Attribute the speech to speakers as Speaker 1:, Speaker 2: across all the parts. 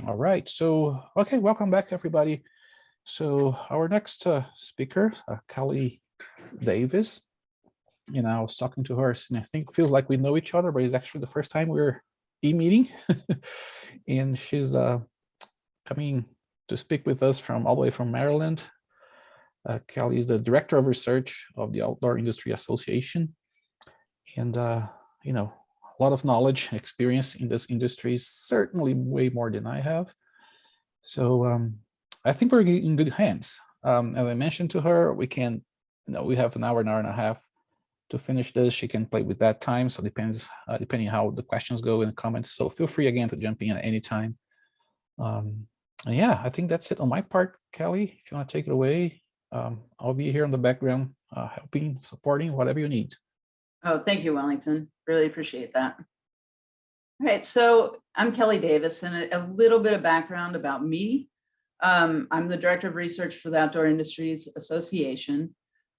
Speaker 1: All right, so, okay, welcome back, everybody. So our next speaker, Kelly Davis, I was talking to her, and I think feels like we know each other, but it's actually the first time we're e-meeting. And she's coming to speak with us from all the way from Maryland. Kelly is the Director of Research of the Outdoor Industry Association. And, a lot of knowledge, experience in this industry, certainly way more than I have. So I think we're in good hands. As I mentioned to her, we can, we have an hour and a half to finish this. She can play with that time. So depends, depending how the questions go in the comments. So feel free again to jump in at any time. And yeah, I think that's it on my part, Kelly. If you want to take it away, I'll be here in the background, helping, supporting, whatever you need.
Speaker 2: Oh, thank you, Wellington. Really appreciate that. All right, so I'm Kelly Davis, and a little bit of background about me. I'm the Director of Research for the Outdoor Industries Association.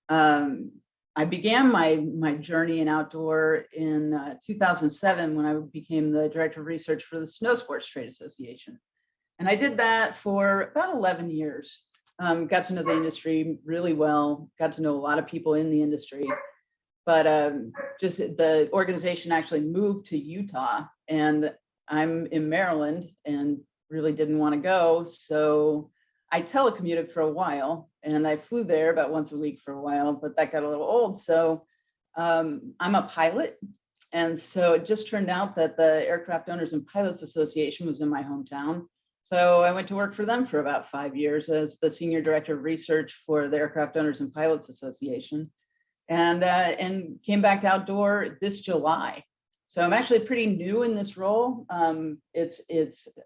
Speaker 2: I began my journey in outdoor in 2007 when I became the Director of Research for the Snow Sports Trade Association. And I did that for about 11 years. Got to know the industry really well, got to know a lot of people in the industry. But just the organization actually moved to Utah, and I'm in Maryland and really didn't want to go. So I telecommuted for a while, and I flew there about once a week for a while, but that got a little old. So I'm a pilot. And so it just turned out that the Aircraft Owners and Pilots Association was in my hometown. So I went to work for them for about 5 years as the Senior Director of Research for the Aircraft Owners and Pilots Association. And came back to outdoor this July. So I'm actually pretty new in this role. It's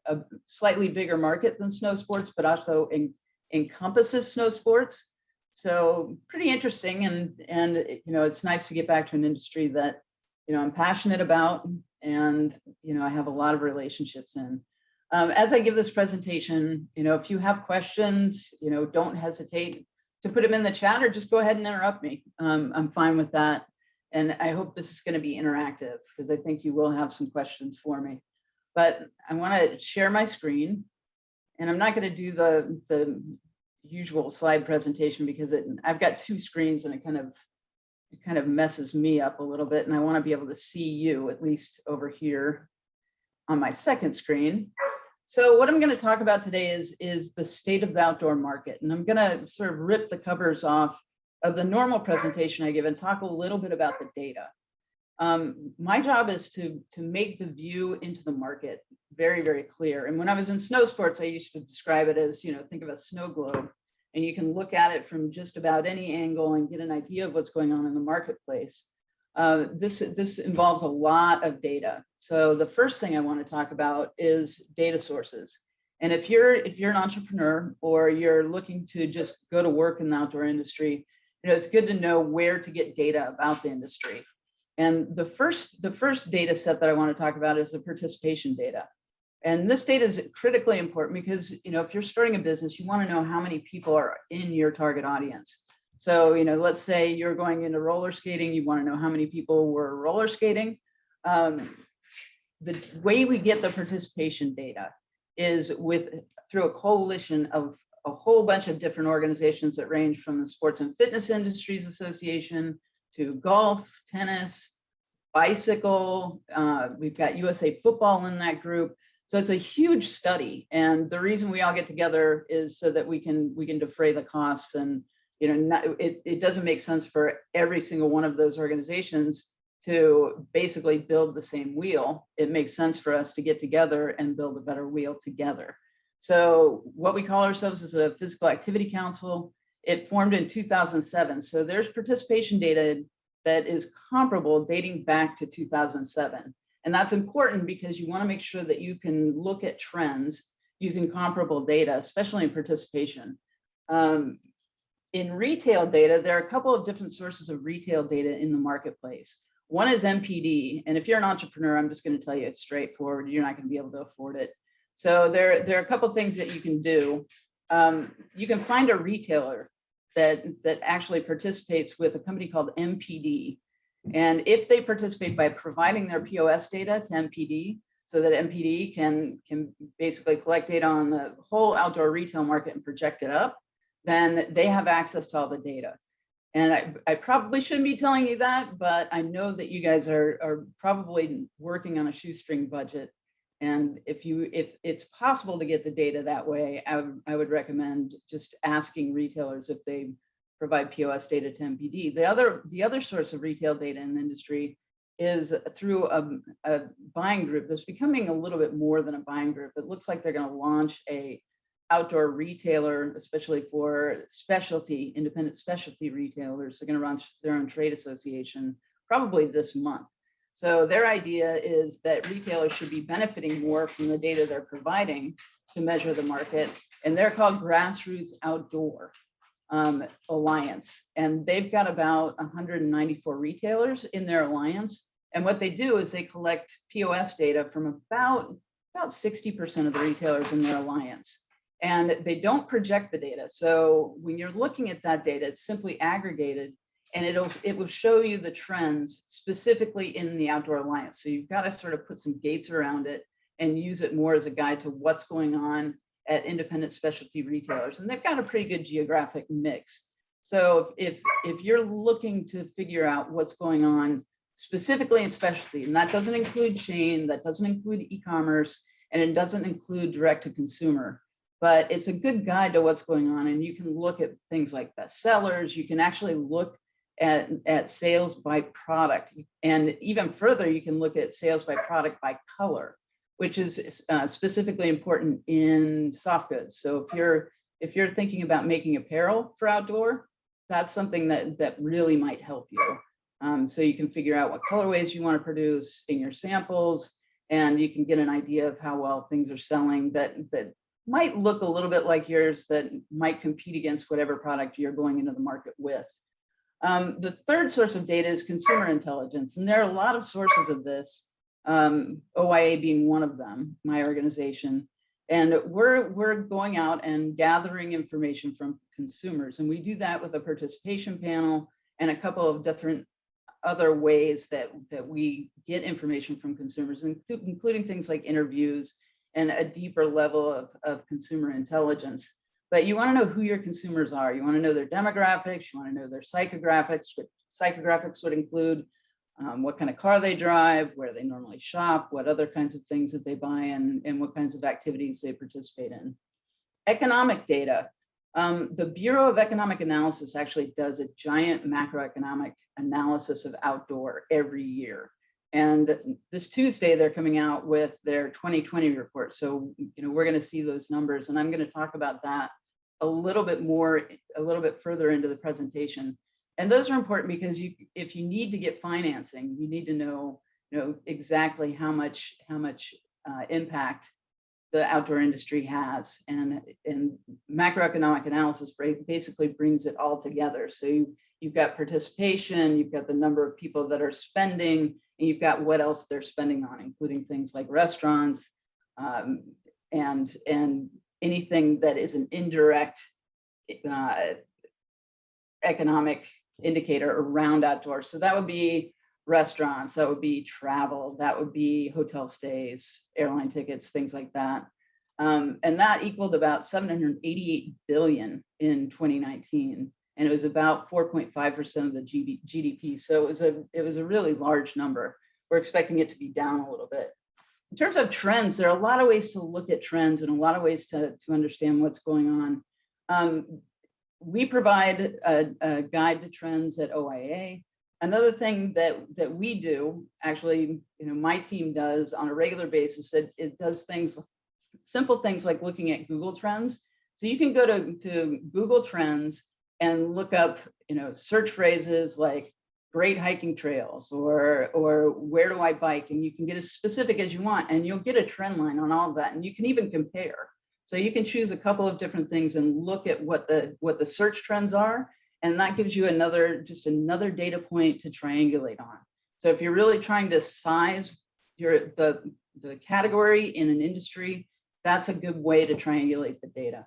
Speaker 2: a slightly bigger market than snow sports, but also encompasses snow sports. So pretty interesting, and it's nice to get back to an industry that I'm passionate about, and I have a lot of relationships in. As I give this presentation, if you have questions, don't hesitate to put them in the chat, or just go ahead and interrupt me. I'm fine with that. And I hope this is going to be interactive, because I think you will have some questions for me. But I want to share my screen, and I'm not going to do the usual slide presentation because I've got two screens, and it kind of messes me up a little bit. And I want to be able to see you, at least over here on my second screen. So what I'm going to talk about today is the state of the outdoor market. And I'm going to sort of rip the covers off of the normal presentation I give and talk a little bit about the data. My job is to make the view into the market very, very clear. And when I was in snow sports, I used to describe it as, think of a snow globe, and you can look at it from just about any angle and get an idea of what's going on in the marketplace. This involves a lot of data. So the first thing I want to talk about is data sources. And if you're an entrepreneur, or you're looking to just go to work in the outdoor industry, it's good to know where to get data about the industry. And the first data set that I want to talk about is the participation data. And this data is critically important because if you're starting a business, you want to know how many people are in your target audience. So, let's say you're going into roller skating, you want to know how many people were roller skating. The way we get the participation data is through a coalition of a whole bunch of different organizations that range from the Sports and Fitness Industries Association to golf, tennis, bicycle. We've got USA Football in that group. So it's a huge study. And the reason we all get together is so that we can defray the costs. And it doesn't make sense for every single one of those organizations to basically build the same wheel. It makes sense for us to get together and build a better wheel together. So what we call ourselves is a Physical Activity Council. It formed in 2007. So there's participation data that is comparable dating back to 2007. And that's important because you want to make sure that you can look at trends using comparable data, especially in participation. In retail data, there are a couple of different sources of retail data in the marketplace. One is MPD, and if you're an entrepreneur, I'm just going to tell you it's straightforward. You're not going to be able to afford it. So there are a couple of things that you can do. You can find a retailer that actually participates with a company called MPD. And if they participate by providing their POS data to MPD, so that MPD can basically collect data on the whole outdoor retail market and project it up, then they have access to all the data. And I probably shouldn't be telling you that, but I know that you guys are probably working on a shoestring budget. And if it's possible to get the data that way, I would recommend just asking retailers if they provide POS data to MPD. The other source of retail data in the industry is through a buying group that's becoming a little bit more than a buying group. It looks like they're going to launch a outdoor retailer, especially for independent specialty retailers. They're going to run their own trade association probably this month. So their idea is that retailers should be benefiting more from the data they're providing to measure the market. And they're called Grassroots Outdoor Alliance. And they've got about 194 retailers in their alliance. And what they do is they collect POS data from about 60% of the retailers in their alliance. And they don't project the data. So when you're looking at that data, it's simply aggregated, and it will show you the trends specifically in the Outdoor Alliance. So you've got to sort of put some gates around it and use it more as a guide to what's going on at independent specialty retailers. And they've got a pretty good geographic mix. So if you're looking to figure out what's going on specifically in specialty, and that doesn't include chain, that doesn't include e-commerce, and it doesn't include direct to consumer, but it's a good guide to what's going on. And you can look at things like bestsellers. You can actually look at sales by product. And even further, you can look at sales by product by color, which is specifically important in soft goods. So if you're thinking about making apparel for outdoor, that's something that really might help you. So you can figure out what colorways you want to produce in your samples, and you can get an idea of how well things are selling that might look a little bit like yours, that might compete against whatever product you're going into the market with. The third source of data is consumer intelligence, and there are a lot of sources of this, OIA being one of them, my organization. And we're going out and gathering information from consumers, and we do that with a participation panel and a couple of different other ways that we get information from consumers, including things like interviews and a deeper level of consumer intelligence. But you want to know who your consumers are. You want to know their demographics. You want to know their psychographics. Psychographics would include what kind of car they drive, where they normally shop, what other kinds of things that they buy, and what kinds of activities they participate in. Economic data. The Bureau of Economic Analysis actually does a giant macroeconomic analysis of outdoor every year. And this Tuesday, they're coming out with their 2020 report. So, we're going to see those numbers, and I'm going to talk about that a little bit further into the presentation. And those are important because if you need to get financing, you need to know, exactly how much impact the outdoor industry has, and macroeconomic analysis basically brings it all together. So you've got participation, you've got the number of people that are spending, and you've got what else they're spending on, including things like restaurants, and anything that is an indirect economic indicator around outdoors. So that would be restaurants, that would be travel, that would be hotel stays, airline tickets, things like that. And that equaled about 788 billion in 2019. And it was about 4.5% of the GDP. So it was a really large number. We're expecting it to be down a little bit. In terms of trends, there are a lot of ways to look at trends and a lot of ways to understand what's going on. We provide a guide to trends at OIA. Another thing that we do, actually, my team does on a regular basis, it does simple things like looking at Google Trends. So you can go to Google Trends and look up, search phrases like great hiking trails or where do I bike, and you can get as specific as you want, and you'll get a trend line on all of that, and you can even compare. So you can choose a couple of different things and look at what the search trends are, and that gives you just another data point to triangulate on. So if you're really trying to size the category in an industry, that's a good way to triangulate the data.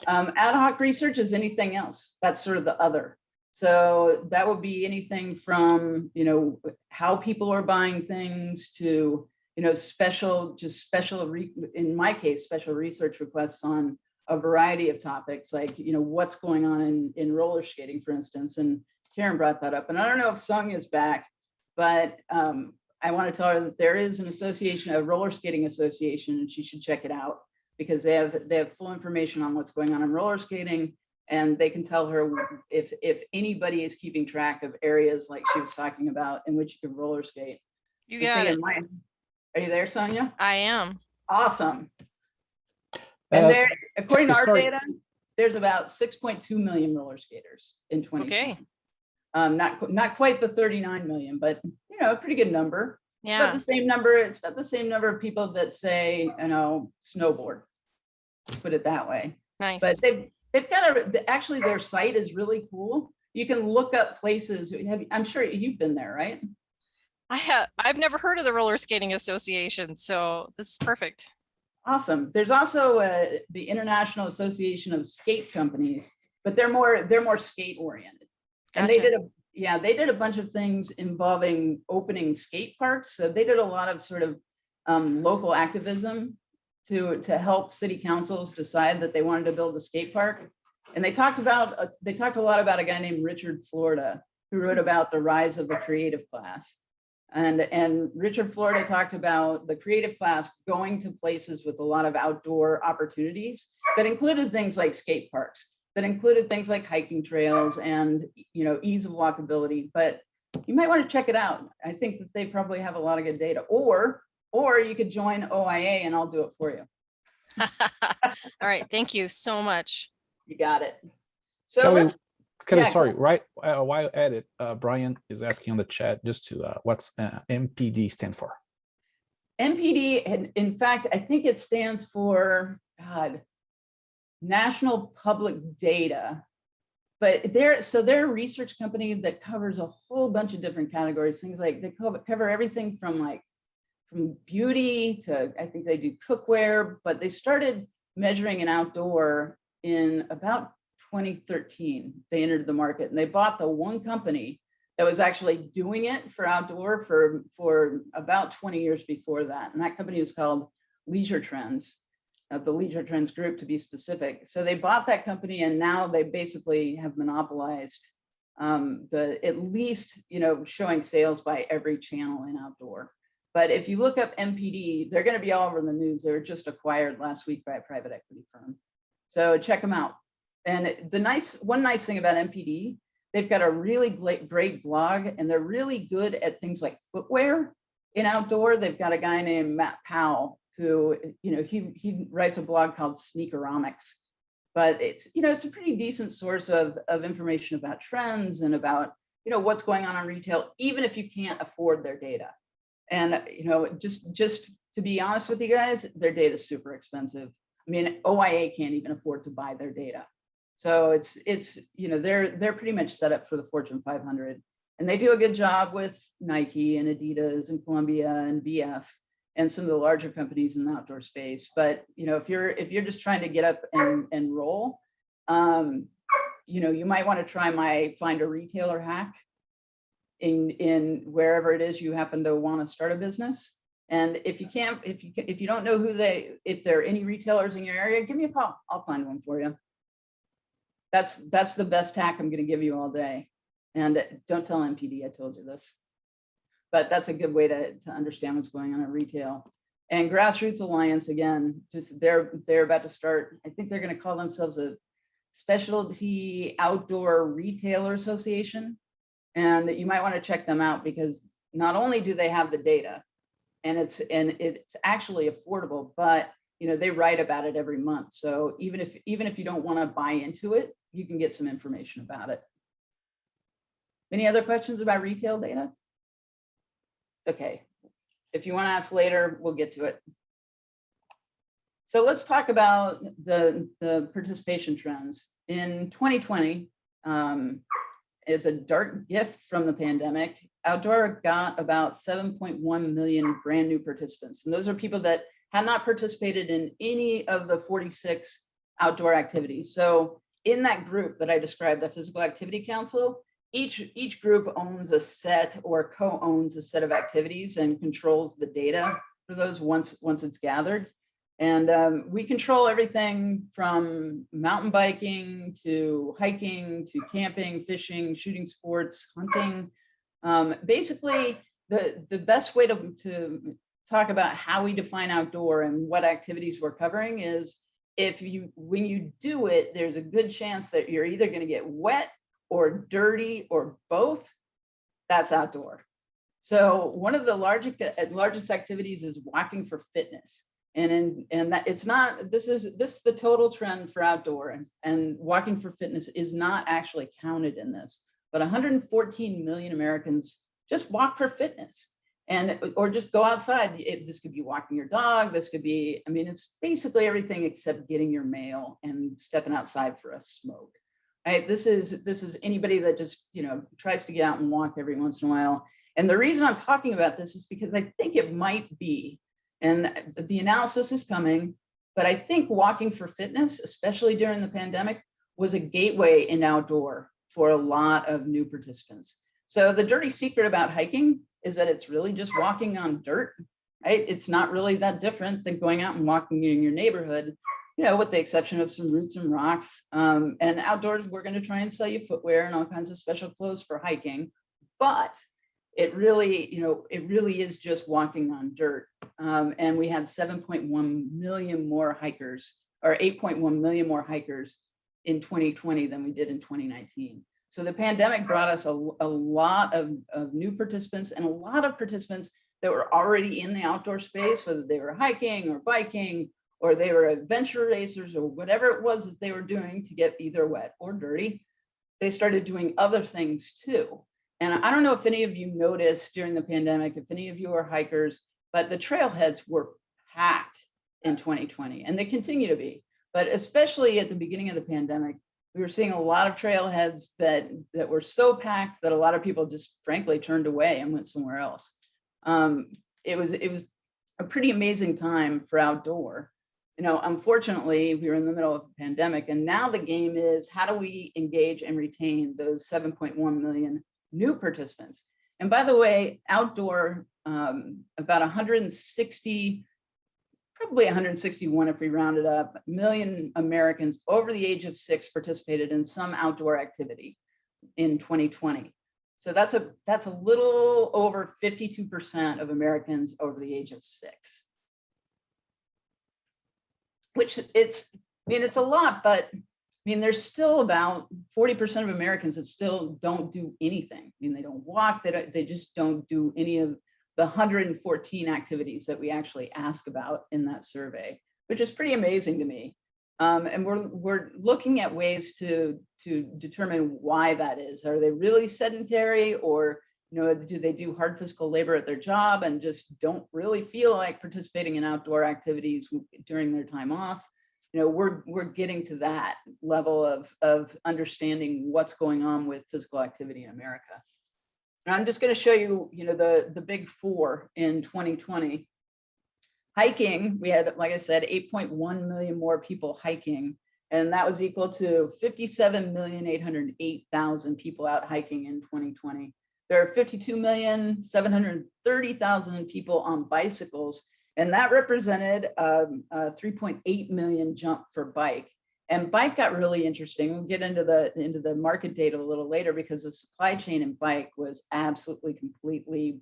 Speaker 2: Ad hoc research is anything else. That's sort of the other. So that would be anything from, how people are buying things to, special, in my case, special research requests on a variety of topics, like, what's going on in roller skating, for instance. And Karen brought that up. And I don't know if Sung is back, but I want to tell her that there is an association, a roller skating association, and she should check it out, because they have full information on what's going on in roller skating, and they can tell her if anybody is keeping track of areas like she was talking about in which you can roller skate.
Speaker 3: You got it.
Speaker 2: Are you there, Sonia?
Speaker 3: I am.
Speaker 2: Awesome. And there, according to our data, there's about 6.2 million roller skaters in 2020.
Speaker 3: Okay.
Speaker 2: Not quite the 39 million, but a pretty good number.
Speaker 3: Yeah.
Speaker 2: It's about the same number. It's about the same number of people that say, snowboard. Put it that way.
Speaker 3: Nice.
Speaker 2: But they've got actually their site is really cool. You can look up places. I'm sure you've been there, right?
Speaker 3: I've never heard of the Roller Skating Association, so this is perfect.
Speaker 2: Awesome. There's also the International Association of Skate Companies, but they're more skate oriented. And
Speaker 3: Gotcha.
Speaker 2: they did a bunch of things involving opening skate parks. So they did a lot of sort of local activism to help city councils decide that they wanted to build a skate park. And they talked a lot about a guy named Richard Florida, who wrote about the rise of the creative class. And Richard Florida talked about the creative class going to places with a lot of outdoor opportunities that included things like skate parks, that included things like hiking trails and ease of walkability. But you might want to check it out. I think that they probably have a lot of good data. Or you could join OIA and I'll do it for you.
Speaker 3: All right. Thank you so much.
Speaker 2: You got it. So
Speaker 1: Kelly, sorry, right? While at it, Brian is asking on the chat just to what's MPD stand for?
Speaker 2: MPD, in fact, I think it stands for National Public Data. But they're a research company that covers a whole bunch of different categories. Things like they cover everything from beauty to, I think they do cookware, but they started measuring an outdoor in about 2013. They entered the market and they bought the one company that was actually doing it for outdoor for about 20 years before that. And that company was called Leisure Trends, the Leisure Trends Group to be specific. So they bought that company and now they basically have monopolized at least showing sales by every channel in outdoor. But if you look up MPD, they're going to be all over the news. They were just acquired last week by a private equity firm. So check them out. And one nice thing about MPD, they've got a really great blog, and they're really good at things like footwear in outdoor. They've got a guy named Matt Powell who, he writes a blog called Sneakeromics. But it's a pretty decent source of information about trends and about what's going on in retail, even if you can't afford their data. And just to be honest with you guys, their data is super expensive. I mean, OIA can't even afford to buy their data. So they're pretty much set up for the Fortune 500, and they do a good job with Nike and Adidas and Columbia and VF and some of the larger companies in the outdoor space. But if you're just trying to get up and roll, you might want to try my Find a Retailer hack in wherever it is you happen to want to start a business. And if you don't know if there are any retailers in your area, give me a call. I'll find one for you. That's the best hack I'm going to give you all day. And don't tell MPD I told you this, but that's a good way to understand what's going on in retail. And Grassroots Alliance, again, they're about to start. I think they're going to call themselves a Specialty Outdoor Retailer Association. And you might want to check them out, because not only do they have the data, and it's actually affordable, but they write about it every month. So even if you don't want to buy into it, you can get some information about it. Any other questions about retail data? It's okay. If you want to ask later, we'll get to it. So let's talk about the participation trends. In 2020, is a dark gift from the pandemic. Outdoor got about 7.1 million brand new participants. And those are people that had not participated in any of the 46 outdoor activities. So in that group that I described, the Physical Activity Council, each group owns a set or co-owns a set of activities and controls the data for those once it's gathered. And we control everything from mountain biking to hiking to camping, fishing, shooting sports, hunting. Basically, the best way to talk about how we define outdoor and what activities we're covering is when you do it, there's a good chance that you're either going to get wet or dirty or both. That's outdoor. So one of the largest activities is walking for fitness. And that it's not, this is the total trend for outdoor, and walking for fitness is not actually counted in this, but 114 million Americans just walk for fitness or just go outside. This could be walking your dog. This could be, I mean, it's basically everything except getting your mail and stepping outside for a smoke. Right? This is anybody that just, tries to get out and walk every once in a while. And the reason I'm talking about this is because I think it might be, and the analysis is coming, but I think walking for fitness, especially during the pandemic, was a gateway in outdoor for a lot of new participants. So the dirty secret about hiking is that it's really just walking on dirt, right? It's not really that different than going out and walking in your neighborhood, with the exception of some roots and rocks. And outdoors, we're going to try and sell you footwear and all kinds of special clothes for hiking, but it really is just walking on dirt. And we had 7.1 million more hikers, or 8.1 million more hikers in 2020 than we did in 2019. So the pandemic brought us a lot of new participants, and a lot of participants that were already in the outdoor space, whether they were hiking or biking, or they were adventure racers, or whatever it was that they were doing to get either wet or dirty. They started doing other things too. And I don't know if any of you noticed during the pandemic, if any of you are hikers, but the trailheads were packed in 2020, and they continue to be. But especially at the beginning of the pandemic, we were seeing a lot of trailheads that were so packed that a lot of people just frankly turned away and went somewhere else. It was a pretty amazing time for outdoor. Unfortunately, we were in the middle of a pandemic, and now the game is, how do we engage and retain those 7.1 million new participants? And by the way, outdoor, about 160, probably 161 if we round it up, million Americans over the age of 6 participated in some outdoor activity in 2020. So that's a little over 52% of Americans over the age of 6. Which it's a lot, but there's still about 40% of Americans that still don't do anything. They don't walk, they just don't do any of the 114 activities that we actually ask about in that survey, which is pretty amazing to me. And we're looking at ways to determine why that is. Are they really sedentary, or do they do hard physical labor at their job and just don't really feel like participating in outdoor activities during their time off? We're getting to that level of understanding what's going on with physical activity in America. And I'm just going to show you, the big four in 2020. Hiking, we had, like I said, 8.1 million more people hiking, and that was equal to 57,808,000 people out hiking in 2020. There are 52,730,000 people on bicycles, and that represented a 3.8 million jump for bike. And bike got really interesting. We'll get into the market data a little later, because the supply chain in bike was absolutely, completely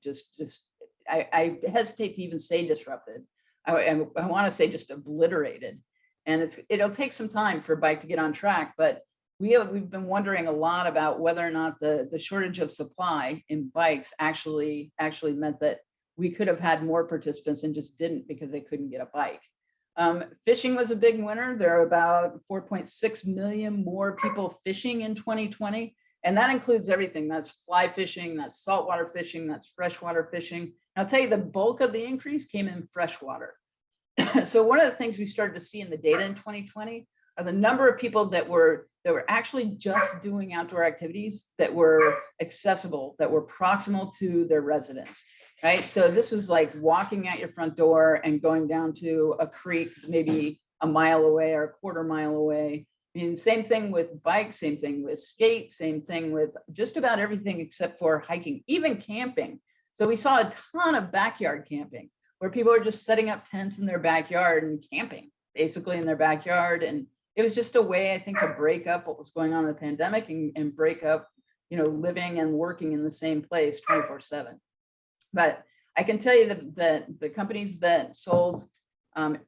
Speaker 2: I hesitate to even say disrupted. I want to say just obliterated. And it'll take some time for bike to get on track, but we've been wondering a lot about whether or not the shortage of supply in bikes actually meant that we could have had more participants and just didn't because they couldn't get a bike. Fishing was a big winner. There are about 4.6 million more people fishing in 2020. And that includes everything. That's fly fishing, that's saltwater fishing, that's freshwater fishing. And I'll tell you, the bulk of the increase came in freshwater. So one of the things we started to see in the data in 2020 are the number of people that were actually just doing outdoor activities that were accessible, that were proximal to their residence, right? So this was like walking out your front door and going down to a creek, maybe a mile away or a quarter mile away. Same thing with bikes, same thing with skate, same thing with just about everything except for hiking, even camping. So we saw a ton of backyard camping. where people are just setting up tents in their backyard and camping basically in their backyard. And it was just a way, I think, to break up what was going on in the pandemic and break up, living and working in the same place 24/7. But I can tell you that the companies that sold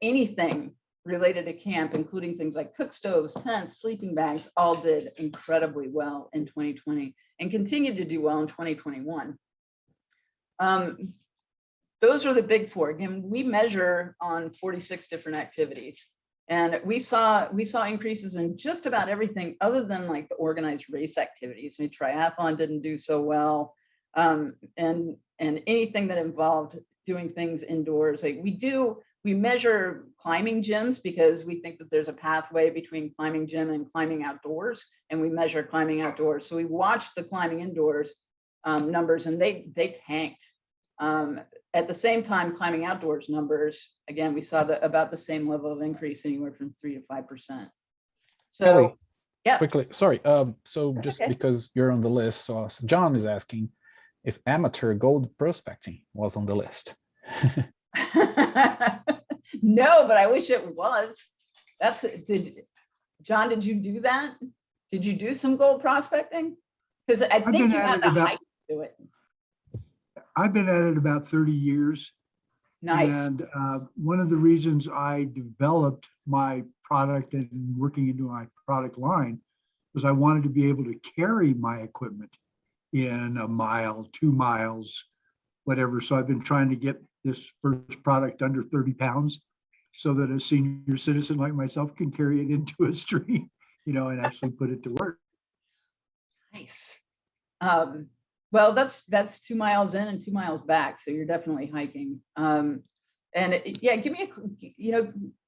Speaker 2: anything related to camp, including things like cook stoves, tents, sleeping bags, all did incredibly well in 2020 and continued to do well in 2021. Those are the big four. Again, we measure on 46 different activities. And we saw increases in just about everything other than like the organized race activities. I mean, triathlon didn't do so well. And anything that involved doing things indoors. Like we measure climbing gyms because we think that there's a pathway between climbing gym and climbing outdoors, and we measure climbing outdoors. So we watched the climbing indoors numbers, and they tanked. At the same time, climbing outdoors numbers, again, we saw about the same level of increase, anywhere from 3 to 5%. So,
Speaker 1: Kelly,
Speaker 2: yeah.
Speaker 1: quickly, sorry. So just because you're on the list, so John is asking if amateur gold prospecting was on the list.
Speaker 2: No, but I wish it was. John, did you do that? Did you do some gold prospecting? Because I think you had the height to do it.
Speaker 4: I've been at it about 30 years.
Speaker 2: Nice.
Speaker 4: And one of the reasons I developed my product and working into my product line was I wanted to be able to carry my equipment in a mile, 2 miles, whatever. So I've been trying to get this first product under 30 pounds so that a senior citizen like myself can carry it into a stream, and actually put it to work.
Speaker 2: Nice. Well, that's 2 miles in and 2 miles back. So you're definitely hiking. Yeah, give me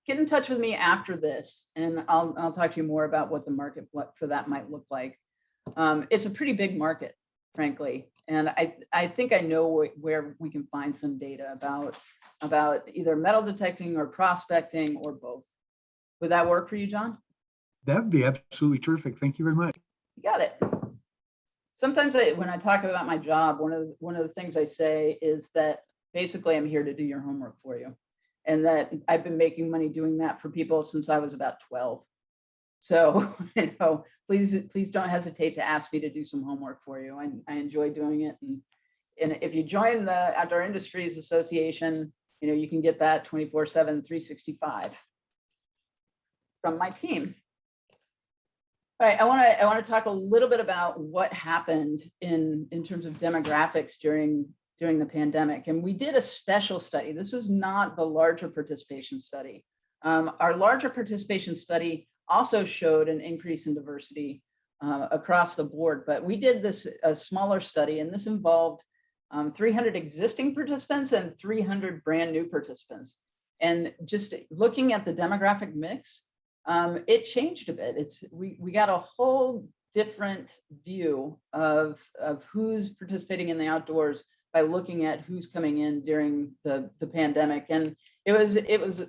Speaker 2: get in touch with me after this, and I'll talk to you more about what the market for that might look like. It's a pretty big market, frankly. And I think I know where we can find some data about either metal detecting or prospecting or both. Would that work for you, John?
Speaker 4: That'd be absolutely terrific. Thank you very much.
Speaker 2: You got it. Sometimes when I talk about my job, one of the things I say is that basically I'm here to do your homework for you, and that I've been making money doing that for people since I was about 12. So, please don't hesitate to ask me to do some homework for you. I enjoy doing it. And if you join the Outdoor Industries Association, you can get that 24/7, 365 from my team. All right, I want to talk a little bit about what happened in terms of demographics during the pandemic. And we did a special study. This is not the larger participation study. Our larger participation study also showed an increase in diversity across the board, but we did a smaller study, and this involved 300 existing participants and 300 brand new participants. And just looking at the demographic mix, it changed a bit. We got a whole different view of who's participating in the outdoors by looking at who's coming in during the pandemic. And it was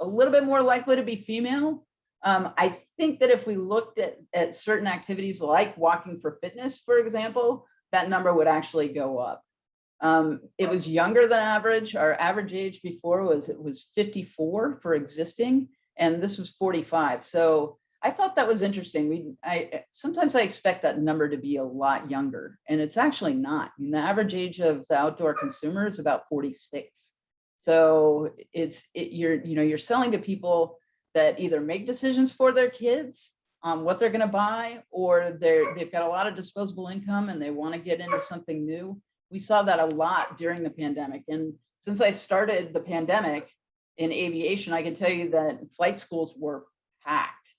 Speaker 2: a little bit more likely to be female. I think that if we looked at certain activities like walking for fitness, for example, that number would actually go up. It was younger than average. Our average age before was 54 for existing, and this was 45. So I thought that was interesting. Sometimes I expect that number to be a lot younger, and it's actually not. I mean, the average age of the outdoor consumer is about 46. So you're selling to people that either make decisions for their kids on what they're going to buy, or they've got a lot of disposable income and they want to get into something new. We saw that a lot during the pandemic. And since I started the pandemic in aviation, I can tell you that flight schools were packed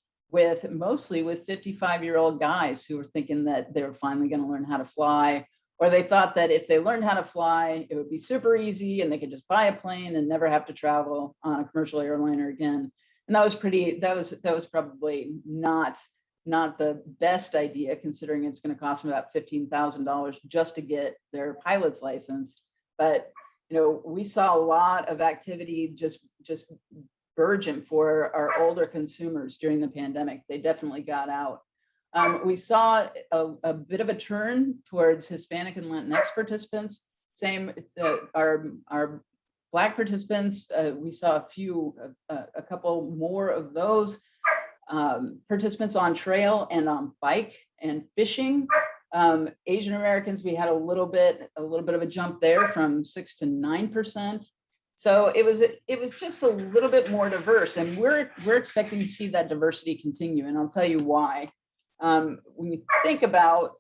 Speaker 2: mostly with 55-year-old guys who were thinking that they were finally going to learn how to fly, or they thought that if they learned how to fly, it would be super easy and they could just buy a plane and never have to travel on a commercial airliner again. And that was probably not the best idea, considering it's going to cost them about $15,000 just to get their pilot's license. But we saw a lot of activity just burgeon for our older consumers during the pandemic. They definitely got out. We saw a bit of a turn towards Hispanic and Latinx participants. Our Black participants, we saw a couple more of those. Participants on trail and on bike and fishing. Asian Americans, we had a little bit of a jump there from 6 to 9%. So it was just a little bit more diverse, and we're expecting to see that diversity continue, and I'll tell you why. When you think about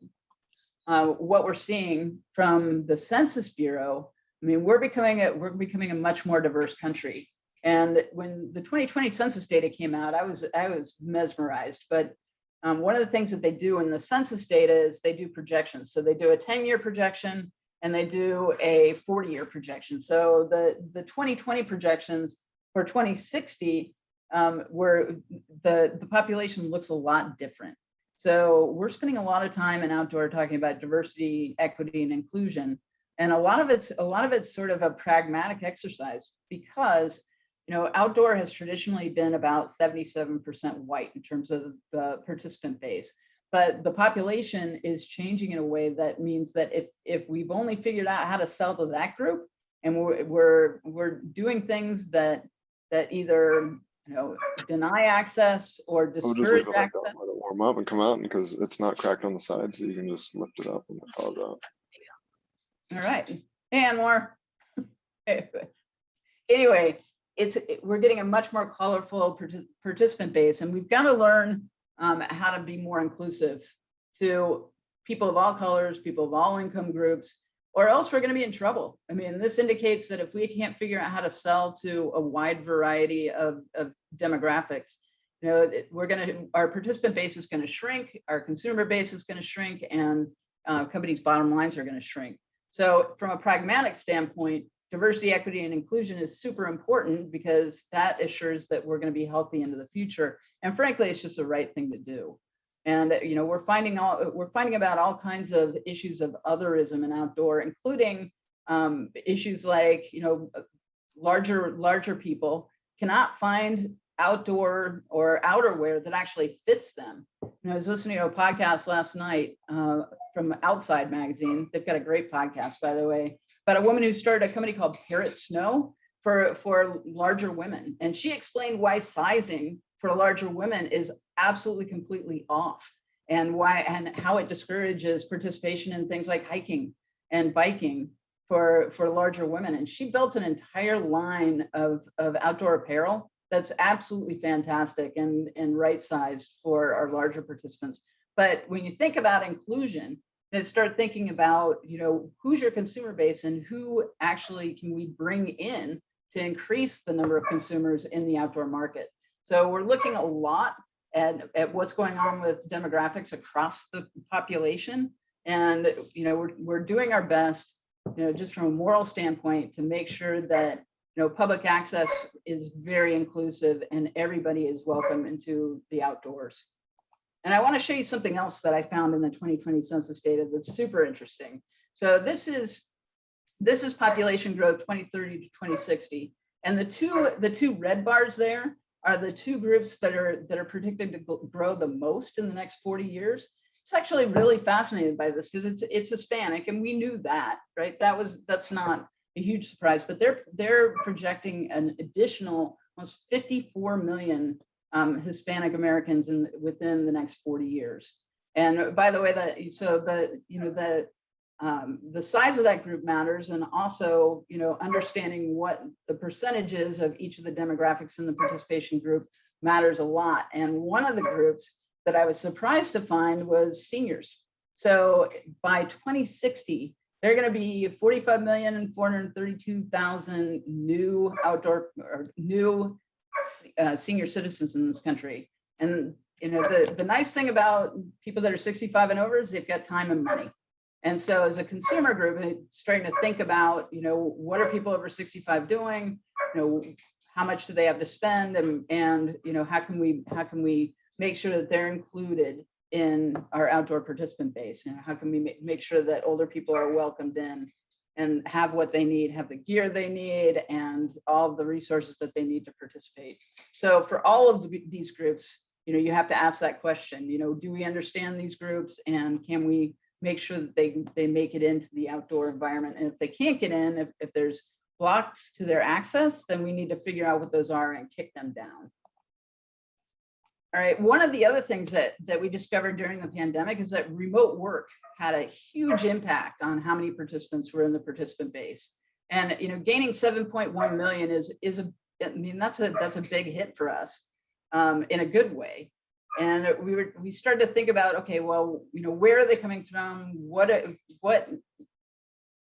Speaker 2: what we're seeing from the Census Bureau, I mean, we're becoming a much more diverse country. And when the 2020 census data came out, I was mesmerized. But one of the things that they do in the census data is they do projections. So they do a 10-year projection and they do a 40-year projection. So the 2020 projections for 2060, where the population looks a lot different. So we're spending a lot of time in outdoor talking about diversity, equity, and inclusion. And a lot of it's sort of a pragmatic exercise, because outdoor has traditionally been about 77% white in terms of the participant base, but the population is changing in a way that means that if we've only figured out how to sell to that group, and we're doing things that either deny access or discourage access.
Speaker 5: Let it warm up and come out, because it's not cracked on the side, so you can just lift it up and it falls out.
Speaker 2: All right, and more. Anyway, we're getting a much more colorful participant base, and we've got to learn how to be more inclusive to people of all colors, people of all income groups, or else we're going to be in trouble. I mean, this indicates that if we can't figure out how to sell to a wide variety of demographics, our participant base is going to shrink, our consumer base is going to shrink, and companies' bottom lines are going to shrink. So from a pragmatic standpoint, diversity, equity, and inclusion is super important, because that assures that we're going to be healthy into the future. And frankly, it's just the right thing to do. And we're finding about all kinds of issues of otherism in outdoor, including issues like larger people cannot find outdoor or outerwear that actually fits them. I was listening to a podcast last night from Outside Magazine. They've got a great podcast, by the way, but a woman who started a company called Parrot Snow for larger women. And she explained why sizing for larger women is absolutely completely off, and how it discourages participation in things like hiking and biking for larger women. And she built an entire line of outdoor apparel that's absolutely fantastic and right-sized for our larger participants. But when you think about inclusion, then start thinking about, who's your consumer base and who actually can we bring in to increase the number of consumers in the outdoor market. So we're looking a lot at what's going on with demographics across the population. And, we're doing our best, just from a moral standpoint, to make sure that public access is very inclusive and everybody is welcome into the outdoors. And I want to show you something else that I found in the 2020 census data that's super interesting. So this is population growth 2030 to 2060. And the two red bars there are the two groups that are predicted to grow the most in the next 40 years. It's actually really fascinated by this, because it's Hispanic, and we knew that, right? That's not a huge surprise, but they're projecting an additional almost 54 million Hispanic Americans within the next 40 years. And by the way, the size of that group matters, and also understanding what the percentages of each of the demographics in the participation group matters a lot. And one of the groups that I was surprised to find was seniors. So by 2060, there are going to be 45,432,000 new outdoor or new senior citizens in this country. And the nice thing about people that are 65 and over is they've got time and money. And so as a consumer group, it's starting to think about, what are people over 65 doing? How much do they have to spend? And how can we make sure that they're included in our outdoor participant base? How can we make sure that older people are welcomed in and have what they need, have the gear they need, and all of the resources that they need to participate? So for all of these groups, you have to ask that question, do we understand these groups, and can we make sure that they make it into the outdoor environment? And if they can't get in, if there's blocks to their access, then we need to figure out what those are and kick them down. All right, one of the other things that we discovered during the pandemic is that remote work had a huge impact on how many participants were in the participant base. And gaining 7.1 million is a, I mean, that's a big hit for us in a good way. And we started to think about, okay, well, where are they coming from? What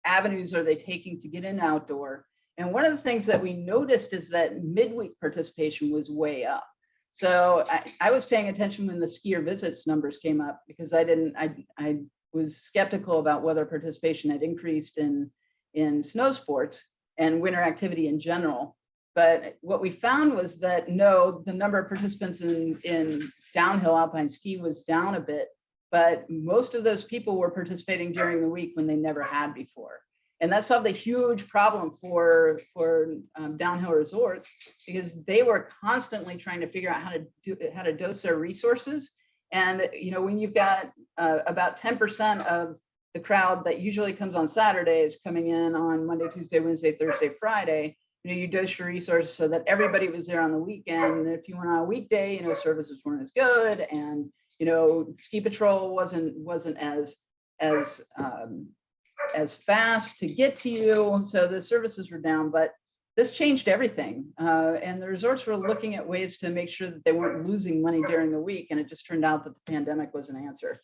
Speaker 2: avenues are they taking to get in outdoor? And one of the things that we noticed is that midweek participation was way up. So I was paying attention when the skier visits numbers came up, because I was skeptical about whether participation had increased in snow sports and winter activity in general. But what we found was that no, the number of participants in downhill alpine ski was down a bit, but most of those people were participating during the week when they never had before. And that solved a huge problem for downhill resorts, because they were constantly trying to figure out how to dose their resources. And when you've got about 10% of the crowd that usually comes on Saturdays coming in on Monday, Tuesday, Wednesday, Thursday, Friday, you dose your resources so that everybody was there on the weekend. And if you went on a weekday, services weren't as good, and ski patrol wasn't as fast to get to you, so the services were down. But this changed everything, and the resorts were looking at ways to make sure that they weren't losing money during the week, and it just turned out that the pandemic was an answer,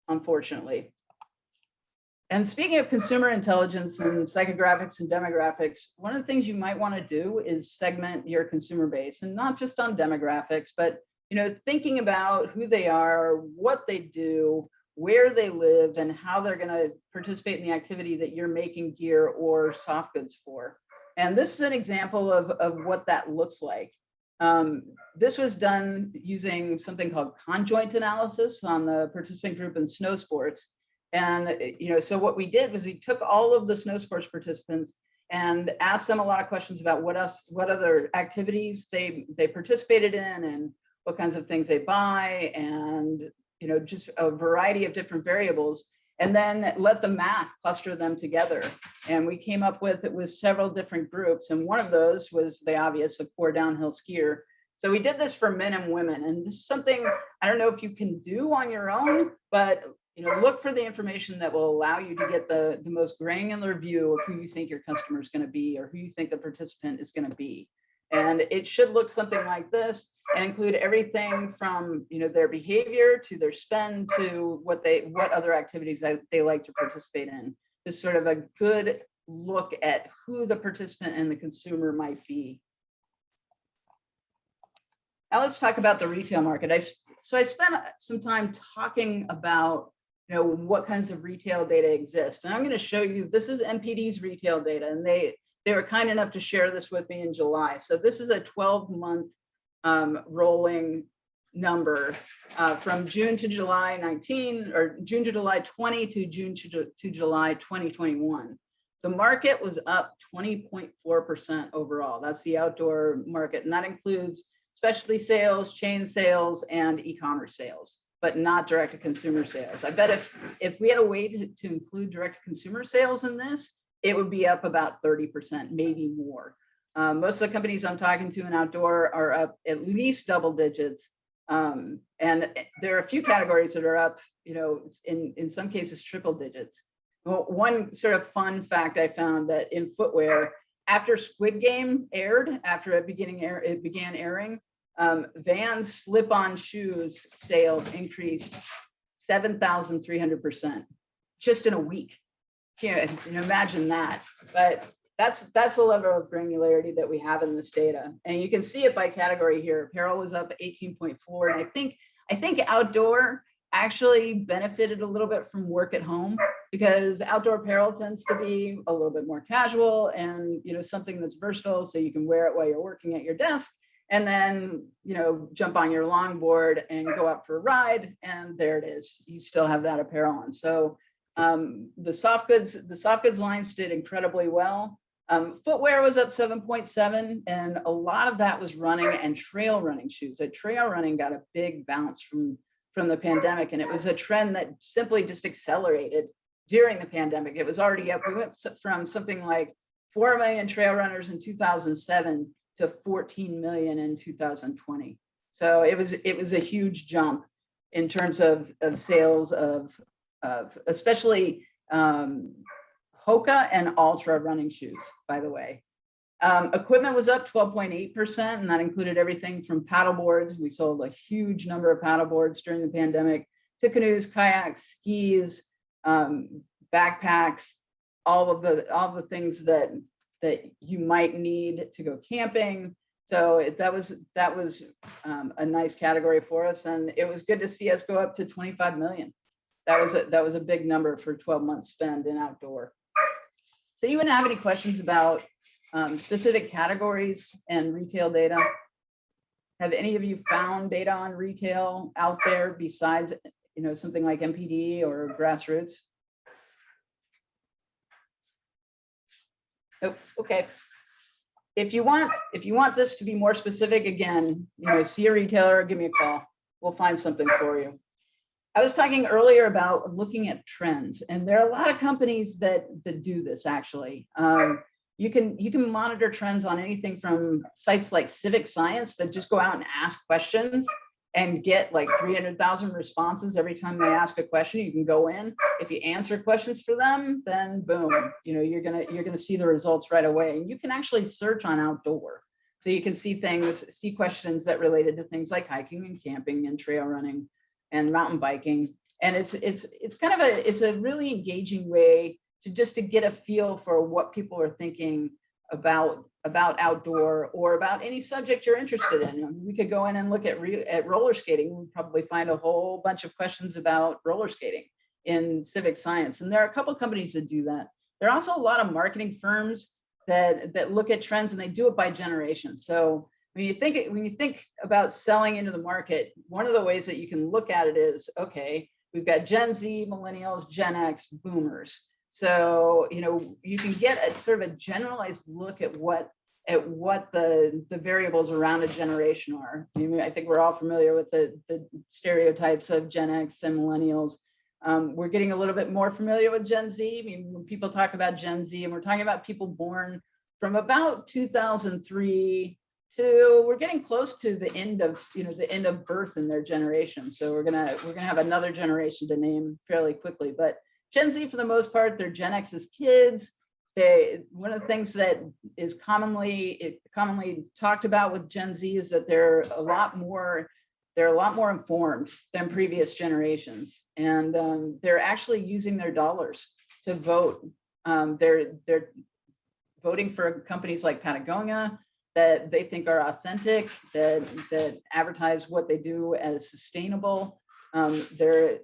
Speaker 2: unfortunately. And speaking of consumer intelligence and psychographics and demographics, one of the things you might want to do is segment your consumer base, and not just on demographics, but thinking about who they are, what they do, where they live, and how they're going to participate in the activity that you're making gear or soft goods for. And this is an example of what that looks like. This was done using something called conjoint analysis on the participant group in snow sports. And so what we did was we took all of the snow sports participants and asked them a lot of questions about what other activities they participated in, and what kinds of things they buy, and just a variety of different variables, and then let the math cluster them together. And we came up with several different groups, and one of those was the obvious, a core downhill skier. So we did this for men and women, and this is something I don't know if you can do on your own, but look for the information that will allow you to get the most granular view of who you think your customer is going to be, or who you think the participant is going to be. And it should look something like this, and include everything from their behavior to their spend to what other activities that they like to participate in. Just sort of a good look at who the participant and the consumer might be. Now let's talk about the retail market. So I spent some time talking about what kinds of retail data exist, and I'm going to show you. This is NPD's retail data, and they were kind enough to share this with me in July. So this is a 12-month rolling number from June to July 19, or June to July 20 to June to July 2021. The market was up 20.4% overall. That's the outdoor market, and that includes specialty sales, chain sales, and e-commerce sales, but not direct-to-consumer sales. I bet if we had a way to include direct-to-consumer sales in this, it would be up about 30%, maybe more. Most of the companies I'm talking to in outdoor are up at least double digits. And there are a few categories that are up, in some cases, triple digits. Well, one sort of fun fact I found, that in footwear, after Squid Game aired, after it began airing, Vans slip-on shoes sales increased 7,300% just in a week. Can't imagine that, but that's the level of granularity that we have in this data, and you can see it by category here. Apparel was up 18.4, and I think outdoor actually benefited a little bit from work at home, because outdoor apparel tends to be a little bit more casual, and something that's versatile, so you can wear it while you're working at your desk, and then jump on your longboard and go out for a ride, and there it is. You still have that apparel on. So the soft goods lines did incredibly well. Footwear was up 7.7, and a lot of that was running and trail running shoes. Trail running got a big bounce from the pandemic, and it was a trend that simply just accelerated during the pandemic. It was already up. We went from something like 4 million trail runners in 2007 to 14 million in 2020. So it was a huge jump in terms of sales of especially Hoka and Ultra running shoes, by the way. Equipment was up 12.8%, and that included everything from paddle boards. We sold a huge number of paddle boards during the pandemic, to canoes, kayaks, skis, backpacks, all of the things that you might need to go camping. So that was a nice category for us, and it was good to see us go up to 25 million. That was a big number for 12 months spend in outdoor. So you wouldn't have any questions about specific categories and retail data? Have any of you found data on retail out there besides, something like MPD or grassroots? Oh, okay. If you want this to be more specific, again, see a retailer, give me a call. We'll find something for you. I was talking earlier about looking at trends, and there are a lot of companies that do this actually. You can monitor trends on anything from sites like Civic Science that just go out and ask questions and get like 300,000 responses every time they ask a question. You can go in. If you answer questions for them, then boom, you're gonna see the results right away. And you can actually search on outdoor, so you can see questions that related to things like hiking and camping and trail running and mountain biking. And it's a really engaging way to get a feel for what people are thinking about outdoor or about any subject you're interested in. We could go in and look at roller skating. We'd probably find a whole bunch of questions about roller skating in Civic Science. And there are a couple of companies that do that. There are also a lot of marketing firms that look at trends, and they do it by generation. So when you think about selling into the market, one of the ways that you can look at it is, okay, we've got Gen Z, millennials, Gen X, boomers. So, you can get a sort of a generalized look at what the variables around a generation are. I think we're all familiar with the stereotypes of Gen X and millennials. We're getting a little bit more familiar with Gen Z. When people talk about Gen Z, and we're talking about people born from about 2003 to, we're getting close to the end of birth in their generation. So we're gonna have another generation to name fairly quickly. But Gen Z, for the most part, they're Gen X's kids. One of the things that is commonly talked about with Gen Z is that they're a lot more informed than previous generations, and they're actually using their dollars to vote. They're voting for companies like Patagonia that they think are authentic, that advertise what they do as sustainable. They're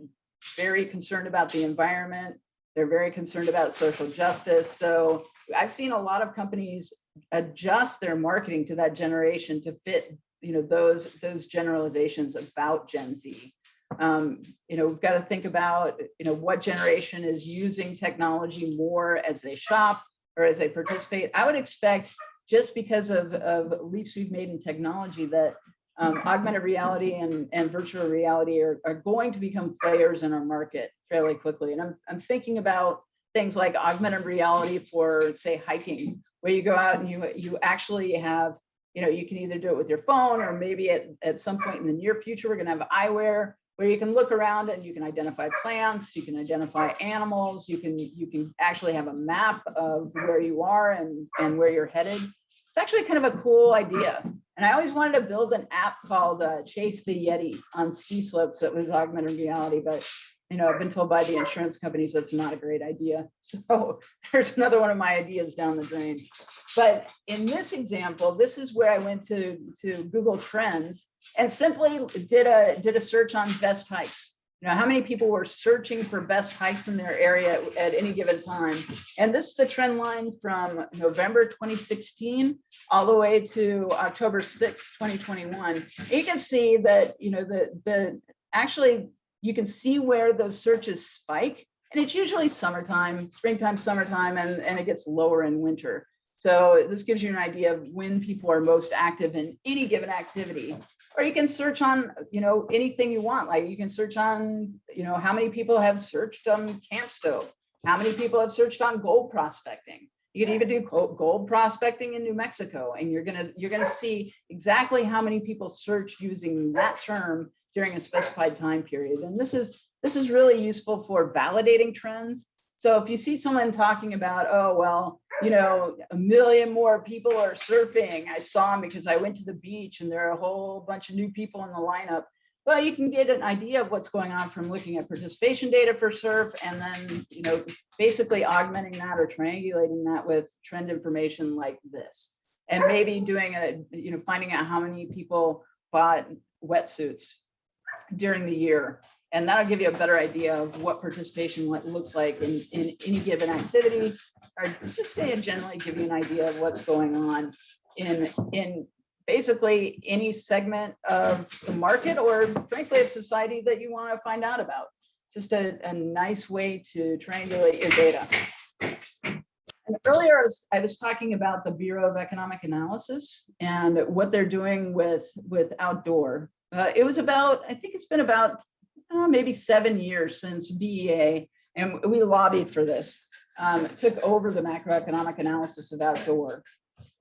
Speaker 2: very concerned about the environment. They're very concerned about social justice. So I've seen a lot of companies adjust their marketing to that generation to fit, those generalizations about Gen Z. We've got to think about, what generation is using technology more as they shop or as they participate. I would expect, just because of leaps we've made in technology, that augmented reality and virtual reality are going to become players in our market fairly quickly. And I'm thinking about things like augmented reality for, say, hiking, where you go out and you actually have, you can either do it with your phone, or maybe at some point in the near future, we're going to have eyewear where you can look around and you can identify plants, you can identify animals, you can actually have a map of where you are and where you're headed. It's actually kind of a cool idea. And I always wanted to build an app called Chase the Yeti on ski slopes that was augmented reality, but I've been told by the insurance companies that's not a great idea. So there's another one of my ideas down the drain. But in this example, this is where I went to Google Trends and simply did a search on best hikes. How many people were searching for best hikes in their area at any given time. And this is the trend line from November 2016 all the way to October 6, 2021. And you can see that, actually, you can see where those searches spike. And it's usually summertime, springtime, summertime, and it gets lower in winter. So this gives you an idea of when people are most active in any given activity. Or you can search on, anything you want. Like you can search on, how many people have searched on camp stove, how many people have searched on gold prospecting, You can even do gold prospecting in New Mexico, and you're gonna see exactly how many people searched using that term during a specified time period. And this is really useful for validating trends. So if you see someone talking about, oh, well, you know, 1 million more people are surfing. I saw them because I went to the beach and there are a whole bunch of new people in the lineup. Well, you can get an idea of what's going on from looking at participation data for surf, and then, you know, basically augmenting that or triangulating that with trend information like this. And maybe doing you know, finding out how many people bought wetsuits during the year. And that'll give you a better idea of what participation looks like in any given activity, or just say generally give you an idea of what's going on in basically any segment of the market, or frankly of society that you want to find out about. Just a nice way to triangulate your data. And earlier I was talking about the Bureau of Economic Analysis and what they're doing with outdoor. It was about, I think it's been about maybe 7 years since BEA, and we lobbied for this, took over the macroeconomic analysis of outdoor.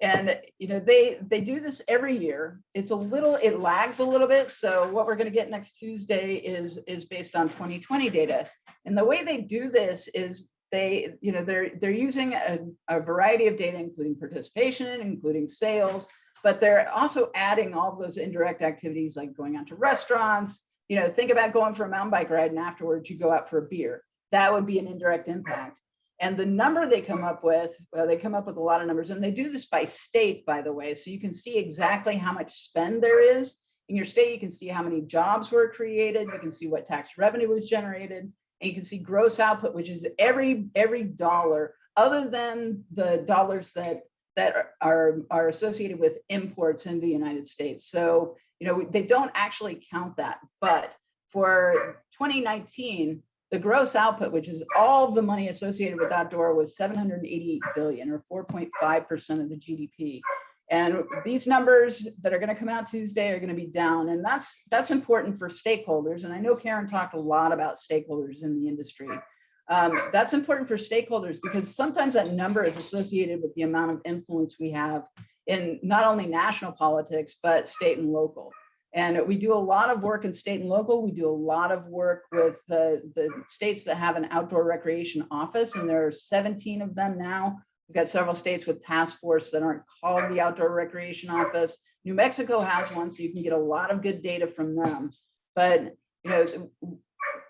Speaker 2: And, you know, they do this every year. It lags a little bit. So what we're going to get next Tuesday is based on 2020 data. And the way they do this is they're using a variety of data, including participation, including sales, but they're also adding all of those indirect activities like going out to restaurants. You know, think about going for a mountain bike ride and afterwards you go out for a beer. That would be an indirect impact. And the number they come up with, well, they come up with a lot of numbers, and they do this by state, by the way. So you can see exactly how much spend there is in your state. You can see how many jobs were created. You can see what tax revenue was generated, and you can see gross output, which is every dollar other than the dollars that are associated with imports in the United States. So, you know, they don't actually count that. But for 2019, the gross output, which is all of the money associated with outdoor, was 788 billion, or 4.5% of the GDP. And these numbers that are going to come out Tuesday are going to be down, and that's important for stakeholders. And I know Karen talked a lot about stakeholders in the industry. That's important for stakeholders because sometimes that number is associated with the amount of influence we have in not only national politics, but state and local. And we do a lot of work in state and local. We do a lot of work with the states that have an outdoor recreation office, and there are 17 of them now. We've got several states with task force that aren't called the Outdoor Recreation Office. New Mexico has one, so you can get a lot of good data from them. But, you know,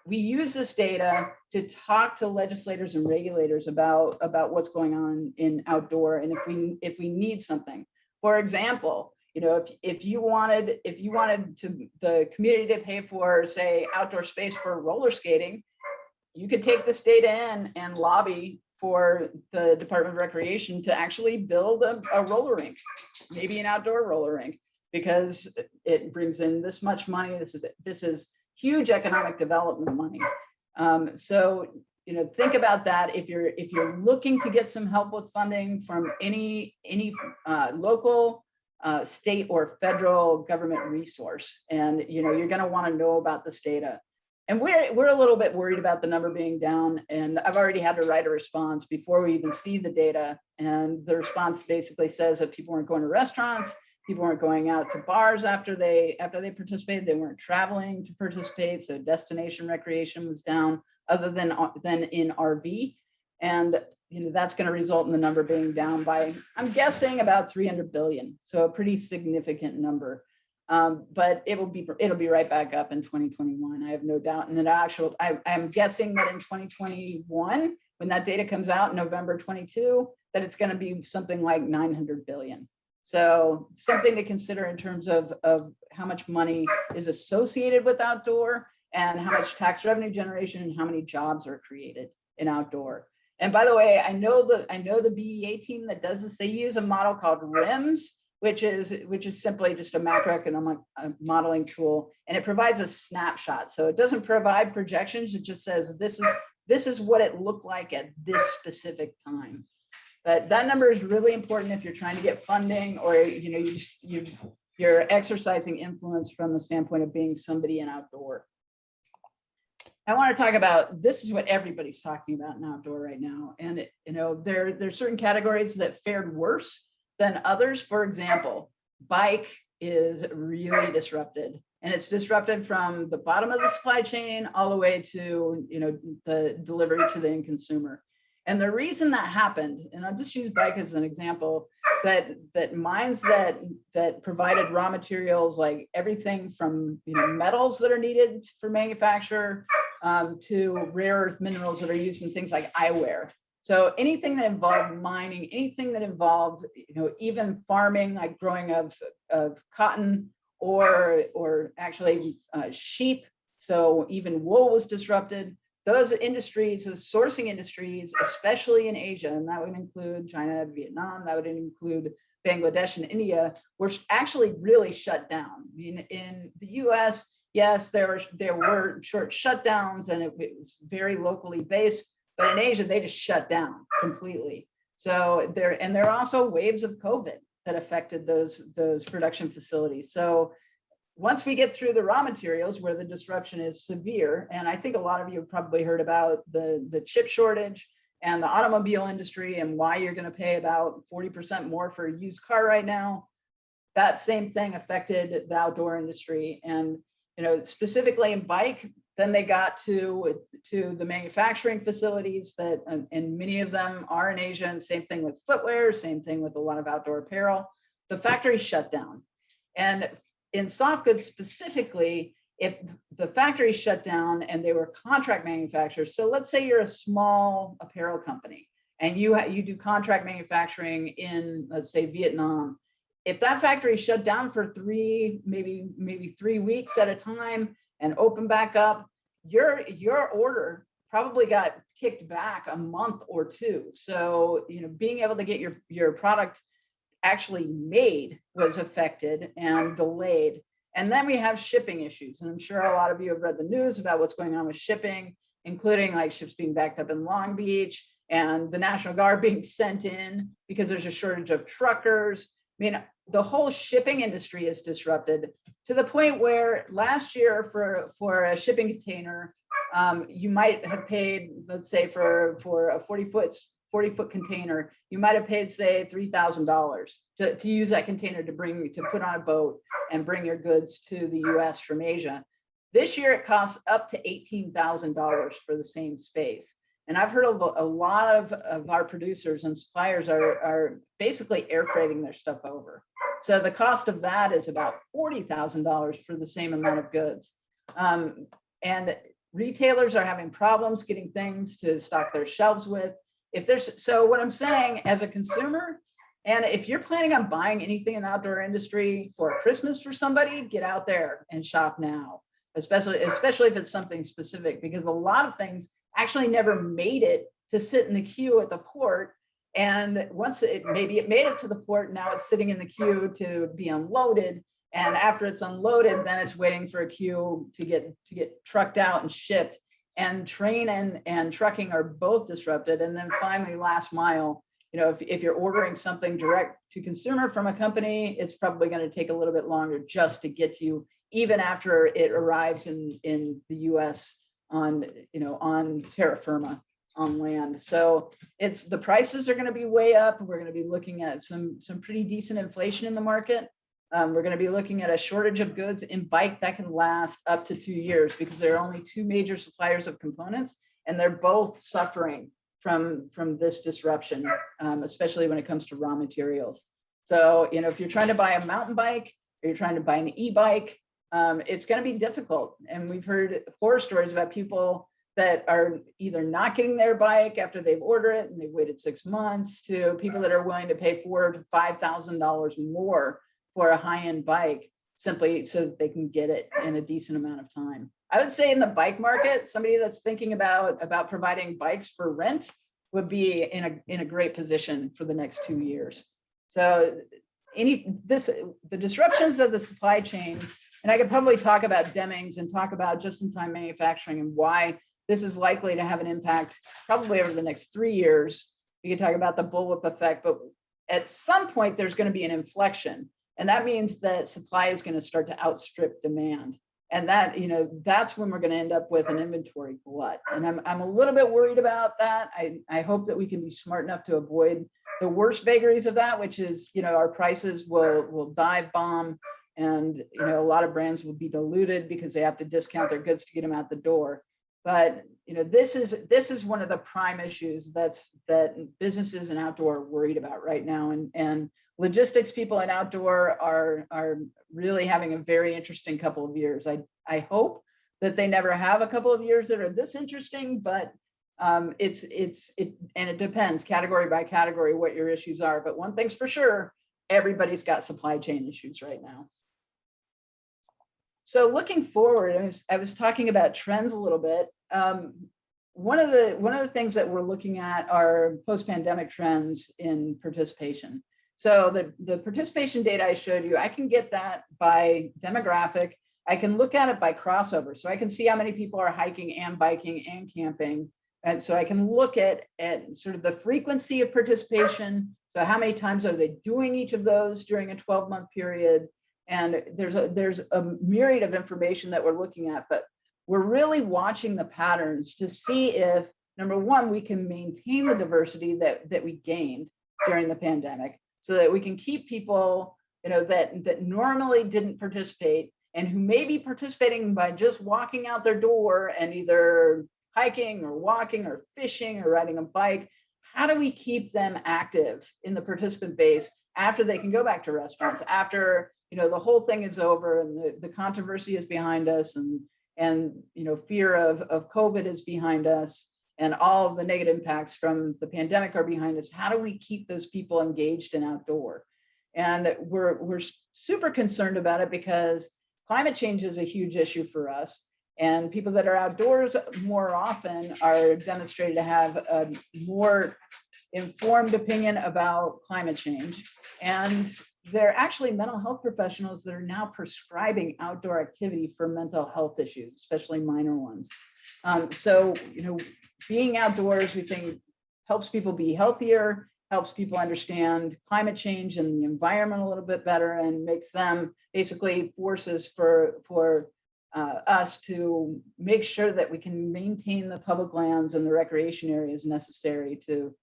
Speaker 2: we use this data to talk to legislators and regulators about what's going on in outdoor, and if we need something. For example, you know, if you wanted the community to pay for, say, outdoor space for roller skating, you could take this data in and lobby for the Department of Recreation to actually build a roller rink, maybe an outdoor roller rink, because it brings in this much money. This is huge economic development money. So, you know, think about that. If you're looking to get some help with funding from any local, state or federal government resource, and you know, you're going to want to know about this data. And we're a little bit worried about the number being down, and I've already had to write a response before we even see the data. And the response basically says that people weren't going to restaurants, people weren't going out to bars after they participated, they weren't traveling to participate, so destination recreation was down, other than in RV. And you know, that's going to result in the number being down by, I'm guessing, about 300 billion. So a pretty significant number. But it'll be right back up in 2021. I have no doubt. And I'm guessing that in 2021, when that data comes out in November 22, that it's going to be something like 900 billion. So something to consider in terms of how much money is associated with outdoor, and how much tax revenue generation and how many jobs are created in outdoor. And by the way, I know the BEA team that does this. They use a model called RIMS, which is simply just a macroeconomic modeling tool, and it provides a snapshot. So it doesn't provide projections. It just says this is what it looked like at this specific time. But that number is really important if you're trying to get funding, or you know, you're exercising influence from the standpoint of being somebody in outdoor. I want to talk about, this is what everybody's talking about in outdoor right now. And there's certain categories that fared worse than others. For example, bike is really disrupted, and it's disrupted from the bottom of the supply chain all the way to the delivery to the end consumer. And the reason that happened, and I'll just use bike as an example, is that mines that provided raw materials, like everything from metals that are needed for manufacture to rare earth minerals that are used in things like eyewear. So anything that involved mining, anything that involved even farming, like growing of cotton or actually sheep. So even wool was disrupted. Those industries, those sourcing industries, especially in Asia, and that would include China, Vietnam, that would include Bangladesh and India, were actually really shut down. I mean, in the US, yes, there were short shutdowns and it was very locally based, but in Asia, they just shut down completely. So there are also waves of COVID that affected those production facilities. So once we get through the raw materials where the disruption is severe, and I think a lot of you have probably heard about the chip shortage and the automobile industry and why you're going to pay about 40% more for a used car right now, that same thing affected the outdoor industry. And specifically in bike, then they got to the manufacturing facilities and many of them are in Asia, and same thing with footwear, same thing with a lot of outdoor apparel. The factories shut down. And in soft goods specifically, if the factory shut down and they were contract manufacturers, so let's say you're a small apparel company and you do contract manufacturing in, let's say, Vietnam. If that factory shut down for maybe 3 weeks at a time and open back up, your order probably got kicked back a month or two. So being able to get your product actually made was affected and delayed. And then we have shipping issues. And I'm sure a lot of you have read the news about what's going on with shipping, including like ships being backed up in Long Beach and the National Guard being sent in because there's a shortage of truckers. I mean, the whole shipping industry is disrupted to the point where last year for a shipping container, you might have paid, let's say for a 40-foot container, you might have paid, say, $3,000 to use that container to put on a boat and bring your goods to the US from Asia. This year, it costs up to $18,000 for the same space. And I've heard of a lot of our producers and suppliers are basically air freighting their stuff over. So the cost of that is about $40,000 for the same amount of goods. And retailers are having problems getting things to stock their shelves with. So what I'm saying as a consumer, and if you're planning on buying anything in the outdoor industry for Christmas for somebody, get out there and shop now, especially if it's something specific, because a lot of things actually never made it to sit in the queue at the port. And once maybe it made it to the port, now it's sitting in the queue to be unloaded. And after it's unloaded, then it's waiting for a queue to get trucked out and shipped. And train and trucking are both disrupted. And then finally, last mile, if you're ordering something direct to consumer from a company, it's probably going to take a little bit longer just to get to you, even after it arrives in the US on terra firma on land. So the prices are going to be way up. We're going to be looking at some pretty decent inflation in the market. We're going to be looking at a shortage of goods in bike that can last up to 2 years because there are only two major suppliers of components, and they're both suffering from this disruption, especially when it comes to raw materials. So, if you're trying to buy a mountain bike or you're trying to buy an e-bike, it's going to be difficult. And we've heard horror stories about people that are either not getting their bike after they've ordered it and they've waited 6 months, to people that are willing to pay $4,000 to $5,000 more for a high-end bike simply so that they can get it in a decent amount of time. I would say in the bike market, somebody that's thinking about providing bikes for rent would be in a great position for the next 2 years. So the disruptions of the supply chain, and I could probably talk about Demings and talk about just-in-time manufacturing and why this is likely to have an impact probably over the next 3 years. We could talk about the bullwhip effect, but at some point there's going to be an inflection. And that means that supply is going to start to outstrip demand. And that, that's when we're going to end up with an inventory glut. And I'm a little bit worried about that. I hope that we can be smart enough to avoid the worst vagaries of that, which is, our prices will dive bomb, and a lot of brands will be diluted because they have to discount their goods to get them out the door. But this is one of the prime issues that businesses in outdoor are worried about right now, and logistics people in outdoor are really having a very interesting couple of years. I hope that they never have a couple of years that are this interesting, but it depends category by category what your issues are. But one thing's for sure, everybody's got supply chain issues right now. So looking forward, I was talking about trends a little bit. One of the things that we're looking at are post-pandemic trends in participation. So the participation data I showed you, I can get that by demographic. I can look at it by crossover. So I can see how many people are hiking and biking and camping. And so I can look at sort of the frequency of participation. So how many times are they doing each of those during a 12-month period? And there's a myriad of information that we're looking at, but we're really watching the patterns to see if, number one, we can maintain the diversity that we gained during the pandemic, so that we can keep people, that normally didn't participate and who may be participating by just walking out their door and either hiking or walking or fishing or riding a bike. How do we keep them active in the participant base after they can go back to restaurants, after the whole thing is over and the controversy is behind us, and fear of COVID is behind us, and all of the negative impacts from the pandemic are behind us? How do we keep those people engaged in outdoor? And we're super concerned about it because climate change is a huge issue for us. And people that are outdoors more often are demonstrated to have a more informed opinion about climate change. And they're actually mental health professionals that are now prescribing outdoor activity for mental health issues, especially minor ones. So, being outdoors, we think, helps people be healthier, helps people understand climate change and the environment a little bit better, and makes them basically forces for us to make sure that we can maintain the public lands and the recreation areas necessary to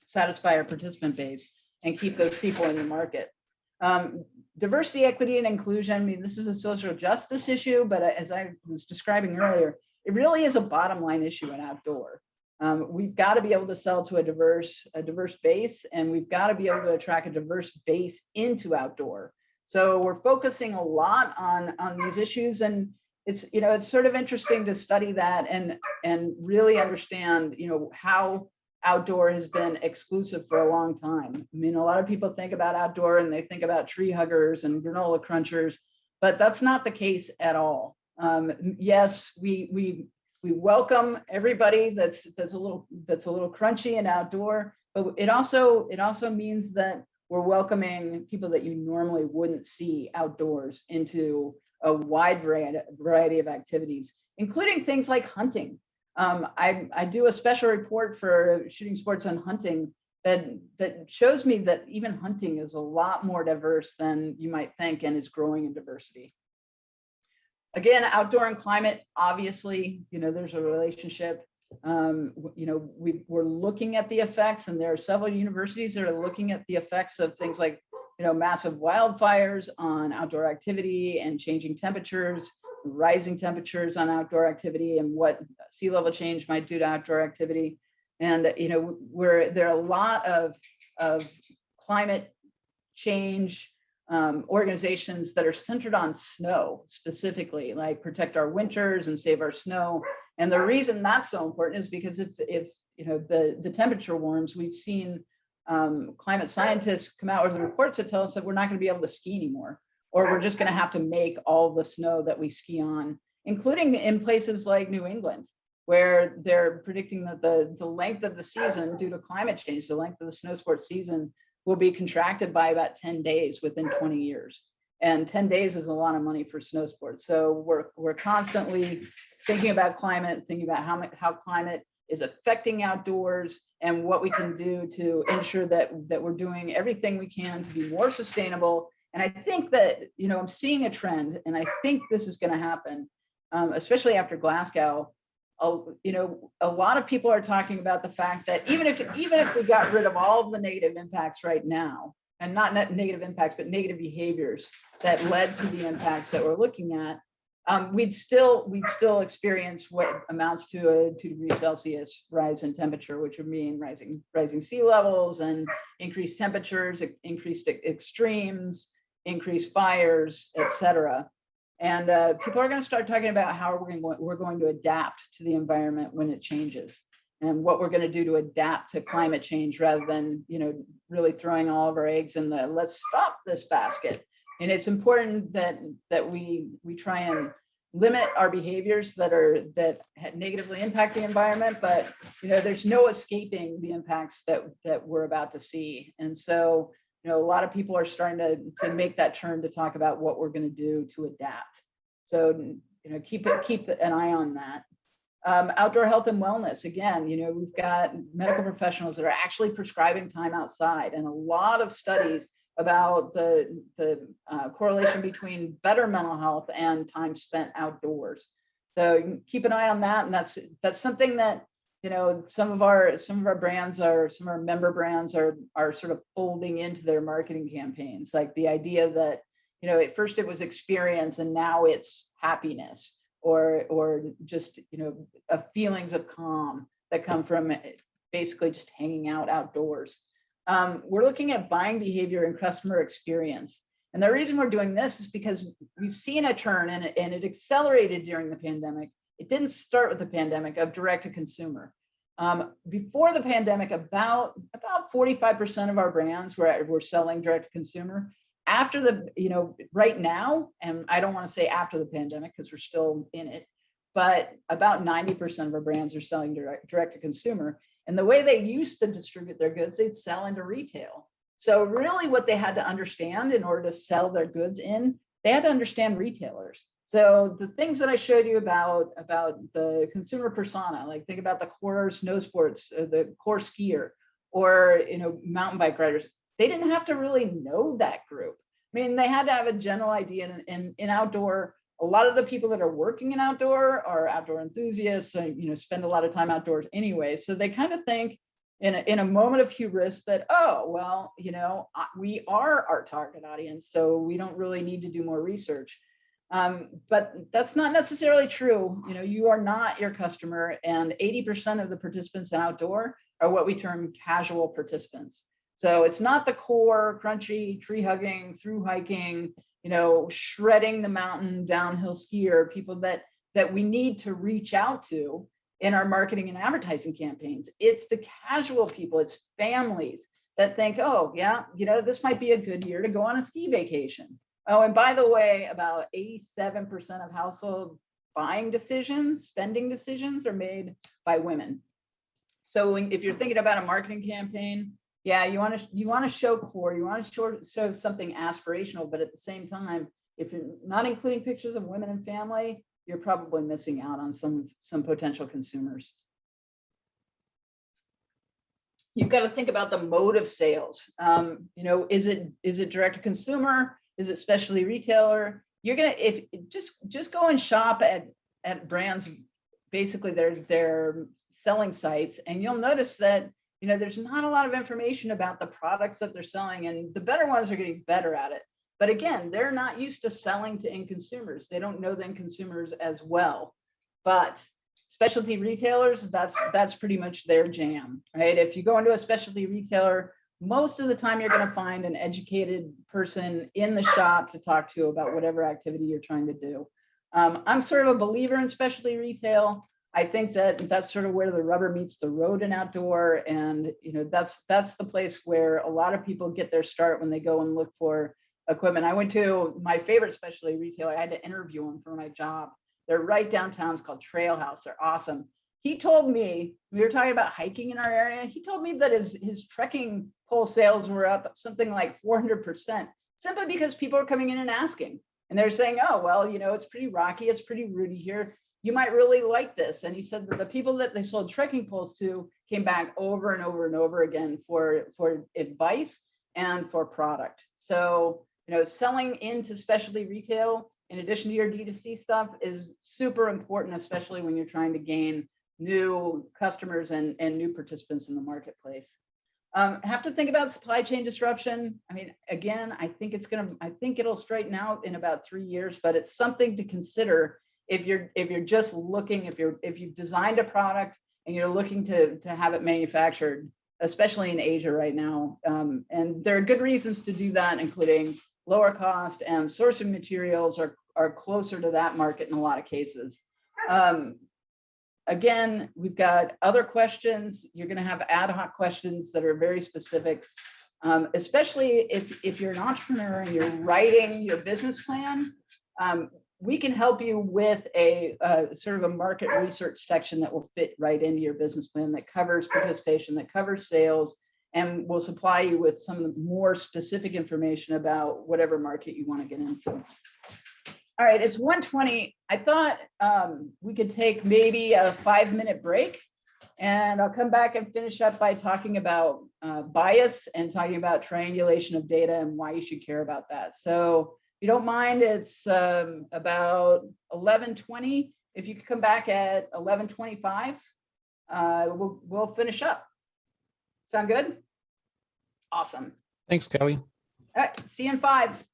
Speaker 2: satisfy our participant base and keep those people in the market. Diversity, equity, and inclusion. I mean, this is a social justice issue, but as I was describing earlier, it really is a bottom line issue in outdoor. We've got to be able to sell to a diverse base, and we've got to be able to attract a diverse base into outdoor. So we're focusing a lot on these issues, and it's sort of interesting to study that and really understand how outdoor has been exclusive for a long time. I mean, a lot of people think about outdoor and they think about tree huggers and granola crunchers, but that's not the case at all. Yes, we welcome everybody that's a little crunchy and outdoor, but it also means that we're welcoming people that you normally wouldn't see outdoors into a wide variety of activities, including things like hunting. I do a special report for Shooting Sports on hunting that shows me that even hunting is a lot more diverse than you might think and is growing in diversity. Again, outdoor and climate, obviously, there's a relationship. We're looking at the effects, and there are several universities that are looking at the effects of things like, massive wildfires on outdoor activity and changing temperatures, rising temperatures on outdoor activity, and what sea level change might do to outdoor activity. And there are a lot of climate change organizations that are centered on snow specifically, like Protect Our Winters and Save Our Snow. And the reason that's so important is because if the temperature warms, we've seen climate scientists come out with reports that tell us that we're not going to be able to ski anymore, or we're just going to have to make all the snow that we ski on, including in places like New England, where they're predicting that the length of the season, due to climate change, the length of the snow sports season will be contracted by about 10 days within 20 years. And 10 days is a lot of money for snow sports. So we're constantly thinking about climate, thinking about how climate is affecting outdoors and what we can do to ensure that we're doing everything we can to be more sustainable And I think that, I'm seeing a trend, and I think this is going to happen, especially after Glasgow. A lot of people are talking about the fact that even if we got rid of all of the negative impacts right now, and not negative impacts, but negative behaviors that led to the impacts that we're looking at, we'd still experience what amounts to a 2 degrees Celsius rise in temperature, which would mean rising sea levels and increased temperatures, increased extremes, increased fires, etc. And people are going to start talking about how we're going to adapt to the environment when it changes, and what we're going to do to adapt to climate change, rather than really throwing all of our eggs in the let's stop this basket. And it's important that we try and limit our behaviors that negatively impact the environment, but there's no escaping the impacts that we're about to see. And so a lot of people are starting to make that turn to talk about what we're going to do to adapt. So keep an eye on that. Outdoor health and wellness. Again, we've got medical professionals that are actually prescribing time outside, and a lot of studies about the correlation between better mental health and time spent outdoors. So keep an eye on that, and that's something that some of our member brands are sort of folding into their marketing campaigns, like the idea that at first it was experience and now it's happiness, or just feelings of calm that come from basically just hanging out outdoors. We're looking at buying behavior and customer experience. And the reason we're doing this is because we've seen a turn, and it accelerated during the pandemic. It didn't start with the pandemic, of direct to consumer. Before the pandemic, about 45% of our brands were selling direct to consumer. After right now, and I don't want to say after the pandemic because we're still in it, but about 90% of our brands are selling direct to consumer. And the way they used to distribute their goods, they'd sell into retail. So really what they had to understand in order to sell their goods they had to understand retailers. So the things that I showed you about the consumer persona, like think about the core snow sports, the core skier, or mountain bike riders, they didn't have to really know that group. I mean, they had to have a general idea. In outdoor, a lot of the people that are working in outdoor are outdoor enthusiasts, and spend a lot of time outdoors anyway. So they kind of think in a moment of hubris that, oh, well, we are our target audience, so we don't really need to do more research. But that's not necessarily true. You are not your customer, and 80% of the participants in outdoor are what we term casual participants. So it's not the core crunchy tree hugging, through hiking, shredding the mountain downhill skier, people that we need to reach out to in our marketing and advertising campaigns. It's the casual people, it's families that think, oh yeah, this might be a good year to go on a ski vacation. Oh, and by the way, about 87% of household buying decisions, spending decisions are made by women. So if you're thinking about a marketing campaign, yeah, you want to show core, you want to show something aspirational, but at the same time, if you're not including pictures of women and family, you're probably missing out on some potential consumers. You've got to think about the mode of sales. Is it direct to consumer? Is it specialty retailer? You're gonna just go and shop at brands, basically their selling sites, and you'll notice that there's not a lot of information about the products that they're selling, and the better ones are getting better at it. But again, they're not used to selling to end consumers. They don't know the end consumers as well. But specialty retailers, that's pretty much their jam, right? If you go into a specialty retailer, most of the time you're going to find an educated person in the shop to talk to about whatever activity you're trying to do. I'm sort of a believer in specialty retail. I think that's sort of where the rubber meets the road in outdoor, and that's the place where a lot of people get their start when they go and look for equipment. I went to my favorite specialty retailer. I had to interview him for my job. They're right downtown. It's called Trail House. They're awesome. He told me, we were talking about hiking in our area. He told me that his trekking pole sales were up something like 400%, simply because people are coming in and asking. And they're saying, oh, well, it's pretty rocky. It's pretty rooty here. You might really like this. And he said that the people that they sold trekking poles to came back over and over and over again for advice and for product. So selling into specialty retail in addition to your D2C stuff is super important, especially when you're trying to gain new customers and new participants in the marketplace. Have to think about supply chain disruption. I mean, again, I think it'll straighten out in about 3 years, but it's something to consider if you're just looking, if you've designed a product and you're looking to have it manufactured, especially in Asia right now. And there are good reasons to do that, including lower cost, and sourcing materials are closer to that market in a lot of cases. Again, we've got other questions. You're going to have ad hoc questions that are very specific, especially if you're an entrepreneur and you're writing your business plan. We can help you with a sort of a market research section that will fit right into your business plan, that covers participation, that covers sales, and will supply you with some more specific information about whatever market you want to get into. All right, it's 1:20. I thought we could take maybe a 5-minute break, and I'll come back and finish up by talking about bias and talking about triangulation of data and why you should care about that. So if you don't mind, it's about 11:20. If you could come back at 11:25, we'll finish up. Sound good? Awesome.
Speaker 1: Thanks, Kelly.
Speaker 2: All right, see you in 5.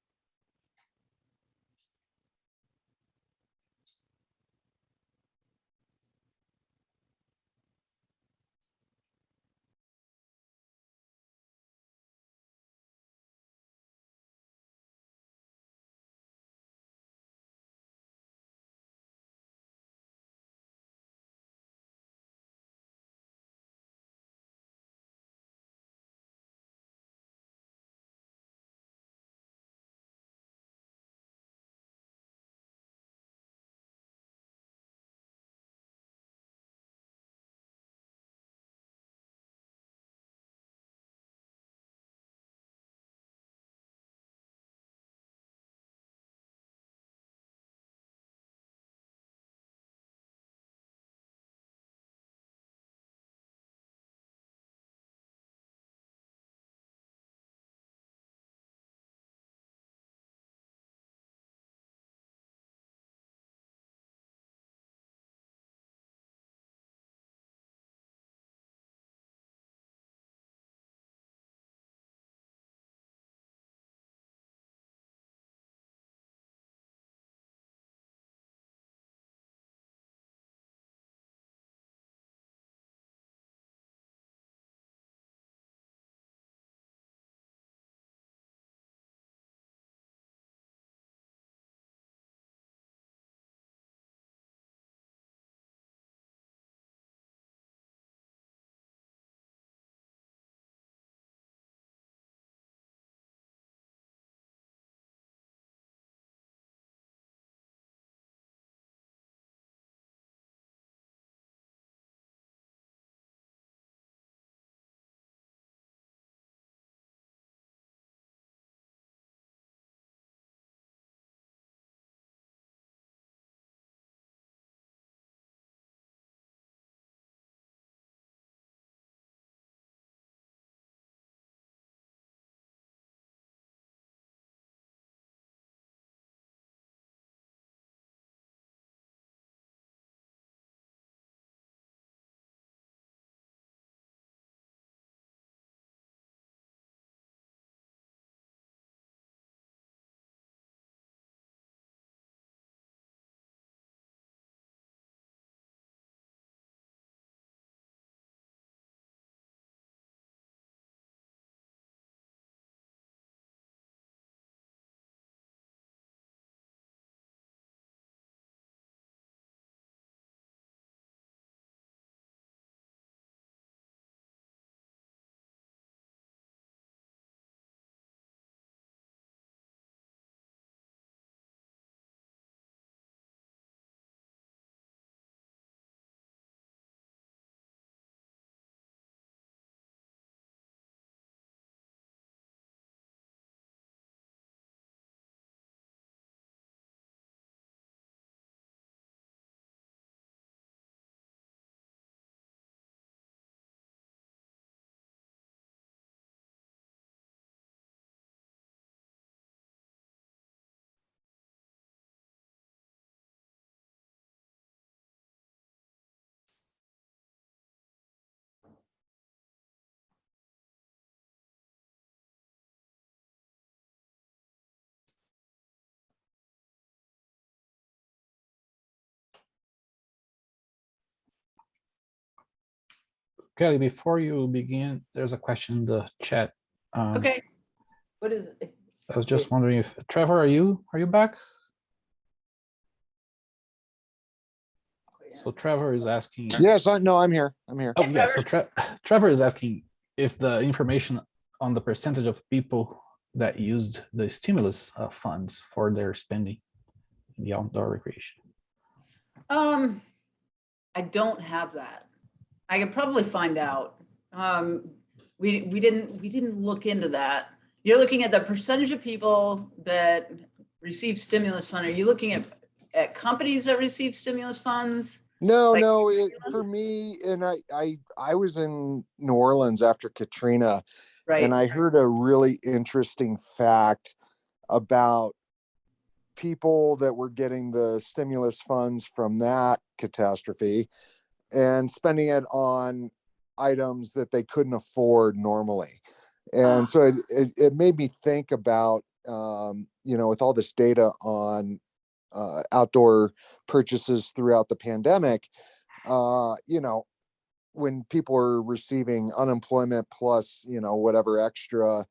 Speaker 1: Kelly, before you begin, there's a question in the chat.
Speaker 2: Okay. What is it?
Speaker 1: I was just wondering if Trevor, are you back? So Trevor is asking.
Speaker 6: Yes, no, I'm here. I'm here.
Speaker 1: Oh yeah, so Trevor is asking if the information on the percentage of people that used the stimulus funds for their spending in the outdoor recreation.
Speaker 2: I don't have that. I could probably find out. We didn't look into that. You're looking at the percentage of people that receive stimulus fund. Are you looking at companies that receive stimulus funds?
Speaker 6: No,
Speaker 2: Like-
Speaker 6: no, for me, and I was in New Orleans after Katrina,
Speaker 2: Right.
Speaker 6: and I heard a really interesting fact about people that were getting the stimulus funds from that catastrophe and spending it on items that they couldn't afford normally. And so it made me think about, with all this data on outdoor purchases throughout the pandemic, when people are receiving unemployment plus, whatever extra,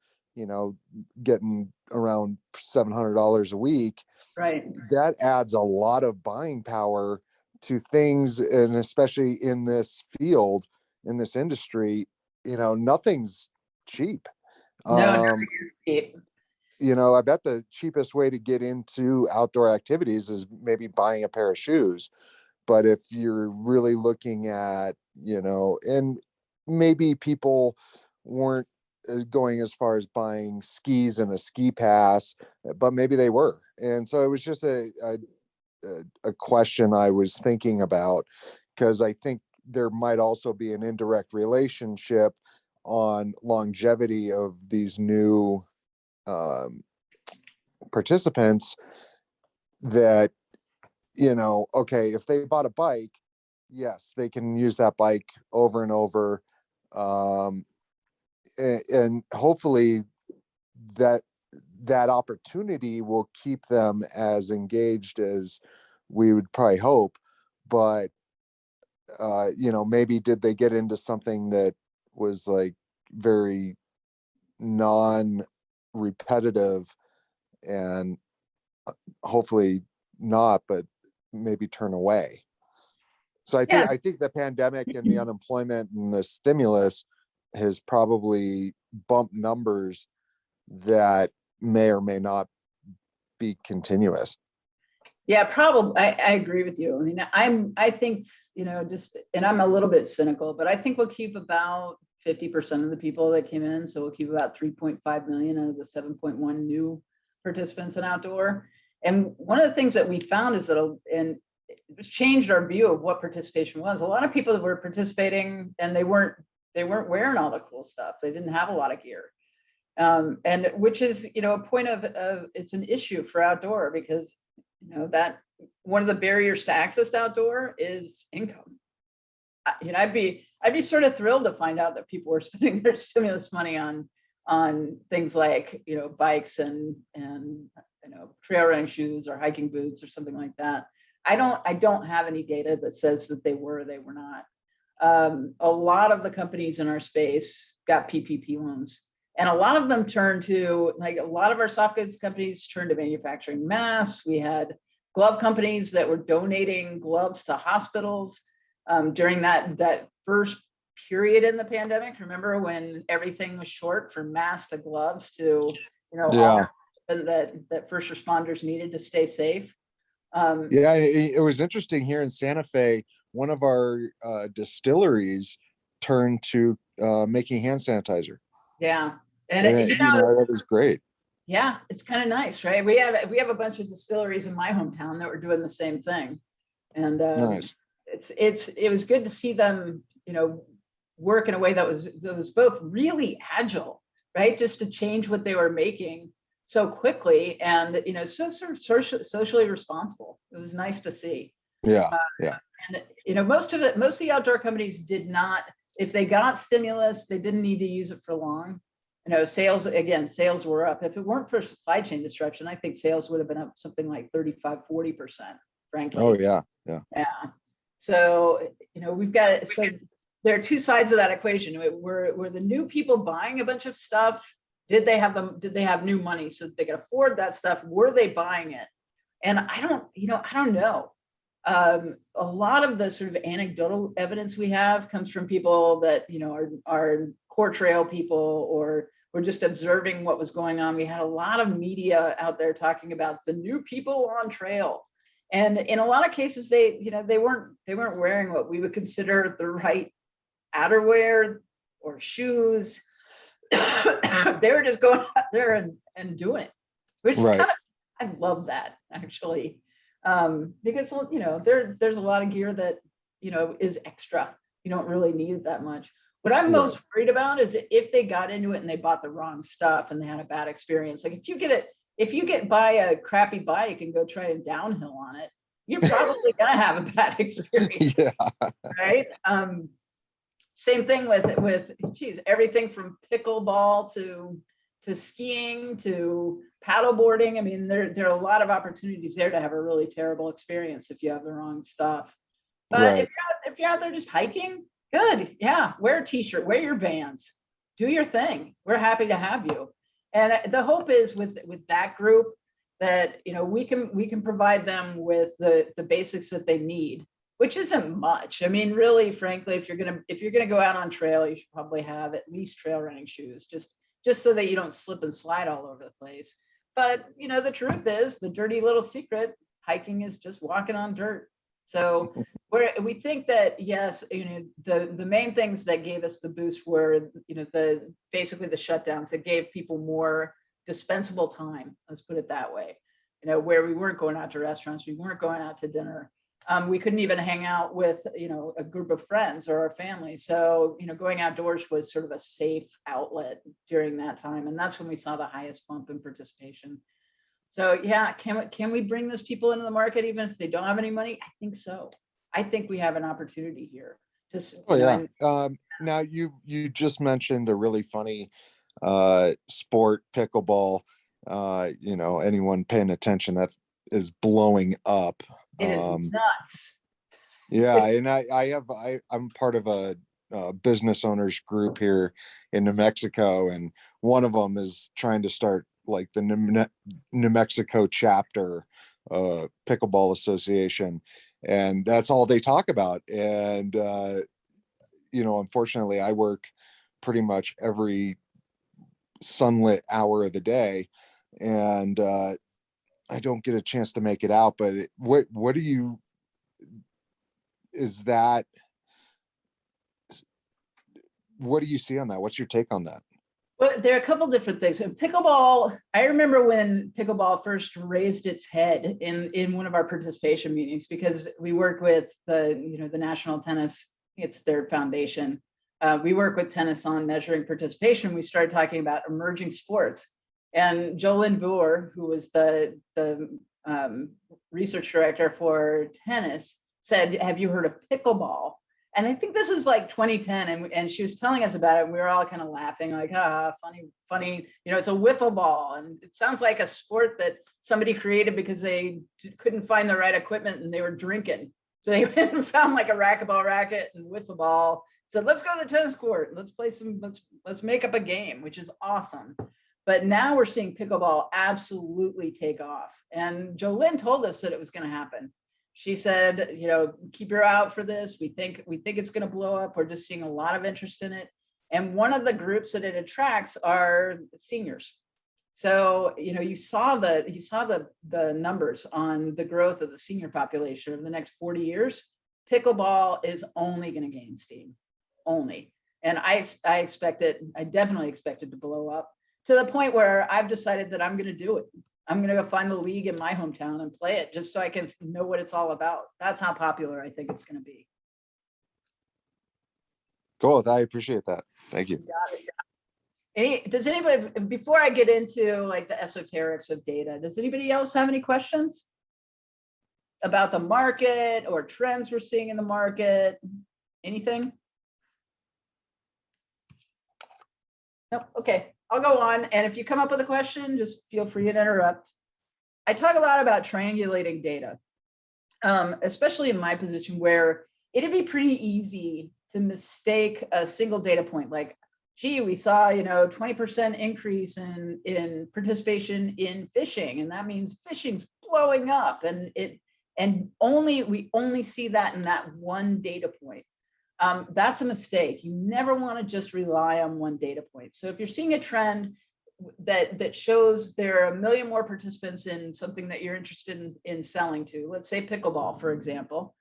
Speaker 6: getting around $700 a week,
Speaker 2: Right.
Speaker 6: that adds a lot of buying power to things. And especially in this field, in this industry, nothing's cheap.
Speaker 2: No, cheap.
Speaker 6: I bet the cheapest way to get into outdoor activities is maybe buying a pair of shoes. But if you're really looking at, and maybe people weren't going as far as buying skis and a ski pass, but maybe they were. And so it was just a question I was thinking about, because I think there might also be an indirect relationship on longevity of these new participants that, okay, if they bought a bike, yes, they can use that bike over and over. And hopefully that opportunity will keep them as engaged as we would probably hope. But, maybe did they get into something that was like very non-repetitive, and hopefully not, but maybe turn away. So I think the pandemic and the unemployment and the stimulus has probably bumped numbers that may or may not be continuous.
Speaker 2: Yeah, probably. I agree with you. I mean, I think, and I'm a little bit cynical, but I think we'll keep about 50% of the people that came in. So we'll keep about 3.5 million out of the 7.1 new participants in outdoor. And one of the things that we found is that, and this changed our view of what participation was. A lot of people that were participating and they weren't wearing all the cool stuff. They didn't have a lot of gear. And which is, a point of it's an issue for outdoor, because, that one of the barriers to access to outdoor is income. I'd be sort of thrilled to find out that people were spending their stimulus money on things like, bikes and trail running shoes or hiking boots or something like that. I don't have any data that says that they were not. A lot of the companies in our space got PPP loans, and a lot of them turned to, like, a lot of our soft goods companies turned to manufacturing masks. We had glove companies that were donating gloves to hospitals during that first period in the pandemic. Remember when everything was short, from masks to gloves to, all that first responders needed to stay safe.
Speaker 6: It was interesting here in Santa Fe. One of our distilleries turned to making hand sanitizer.
Speaker 2: Yeah,
Speaker 6: and that was great.
Speaker 2: Yeah, it's kind of nice, right? We have a bunch of distilleries in my hometown that were doing the same thing, and
Speaker 6: nice.
Speaker 2: It was good to see them, work in a way that was both really agile, right? Just to change what they were making so quickly, and so sort of socially responsible. It was nice to see.
Speaker 6: Yeah.
Speaker 2: And most of the outdoor companies did not, if they got stimulus, they didn't need to use it for long. Sales were up. If it weren't for supply chain disruption, I think sales would have been up something like 35-40%, frankly.
Speaker 6: Oh yeah.
Speaker 2: So we've got, there are two sides of that equation. Were the new people buying a bunch of stuff? Did they have new money so that they could afford that stuff? Were they buying it? And I don't know. A lot of the sort of anecdotal evidence we have comes from people that, are core trail people, or we're just observing what was going on. We had a lot of media out there talking about the new people on trail. And in a lot of cases, they weren't wearing what we would consider the right outerwear or shoes. They were just going out there and doing it, which is kind of, I love that actually. Because there's a lot of gear that is extra. You don't really need it that much. What I'm most worried about is if they got into it and they bought the wrong stuff and they had a bad experience. Like if you buy a crappy bike and go try and downhill on it, you're probably gonna have a bad experience. Right? Same thing with everything from pickleball to skiing to paddleboarding. I mean, there are a lot of opportunities there to have a really terrible experience if you have the wrong stuff. But if you're out there just hiking, good. Yeah, wear a t-shirt, wear your Vans, do your thing. We're happy to have you. And the hope is with that group that we can provide them with the basics that they need, which isn't much. I mean, really, frankly, if you're gonna go out on trail, you should probably have at least trail running shoes, just so that you don't slip and slide all over the place. But the truth is, the dirty little secret, hiking is just walking on dirt. So we think that yes, the main things that gave us the boost were basically the shutdowns that gave people more dispensable time. Let's put it that way. Where we weren't going out to restaurants, we weren't going out to dinner. We couldn't even hang out with a group of friends or our family. So going outdoors was sort of a safe outlet during that time, and that's when we saw the highest bump in participation. So yeah, can we bring those people into the market even if they don't have any money? I think so. I think we have an opportunity here.
Speaker 6: Now you just mentioned a really funny sport, pickleball. Anyone paying attention, that is blowing up.
Speaker 2: It is nuts.
Speaker 6: Yeah, and I'm part of a business owners group here in New Mexico, and one of them is trying to start like the New Mexico chapter pickleball association, and that's all they talk about. And unfortunately, I work pretty much every sunlit hour of the day, and I don't get a chance to make it out. But what do you see on that? What's your take on that?
Speaker 2: Well, there are a couple different things. Pickleball, I remember when pickleball first raised its head in one of our participation meetings, because we work with the National Tennis, it's their foundation. We work with tennis on measuring participation. We started talking about emerging sports. And Jolyn Boer, who was the research director for tennis, said, "Have you heard of pickleball?" And I think this was like 2010, and she was telling us about it, and we were all kind of laughing, like, funny, it's a wiffle ball, and it sounds like a sport that somebody created because they couldn't find the right equipment and they were drinking. So they went and found like a racquetball racket and wiffle ball, said, let's go to the tennis court, let's make up a game, which is awesome. But now we're seeing pickleball absolutely take off. And Jolyn told us that it was going to happen. She said, keep your eye out for this. We think it's going to blow up. We're just seeing a lot of interest in it. And one of the groups that it attracts are seniors. So, you saw the numbers on the growth of the senior population over the next 40 years. Pickleball is only going to gain steam, only. And I definitely expect it to blow up to the point where I've decided that I'm going to do it. I'm going to go find the league in my hometown and play it just so I can know what it's all about. That's how popular I think it's going to be.
Speaker 6: Cool. I appreciate that. Thank you.
Speaker 2: Does anybody, before I get into like the esoterics of data, does anybody else have any questions about the market or trends we're seeing in the market? Anything? Nope. Okay. I'll go on, and if you come up with a question, just feel free to interrupt. I talk a lot about triangulating data, especially in my position where it'd be pretty easy mistake a single data point, like, gee, we saw, 20% increase in participation in fishing, and that means fishing's blowing up, and we only see that in that one data point. That's a mistake. You never want to just rely on one data point. So if you're seeing a trend that shows there are 1 million more participants in something that you're interested in selling to, let's say pickleball, for example,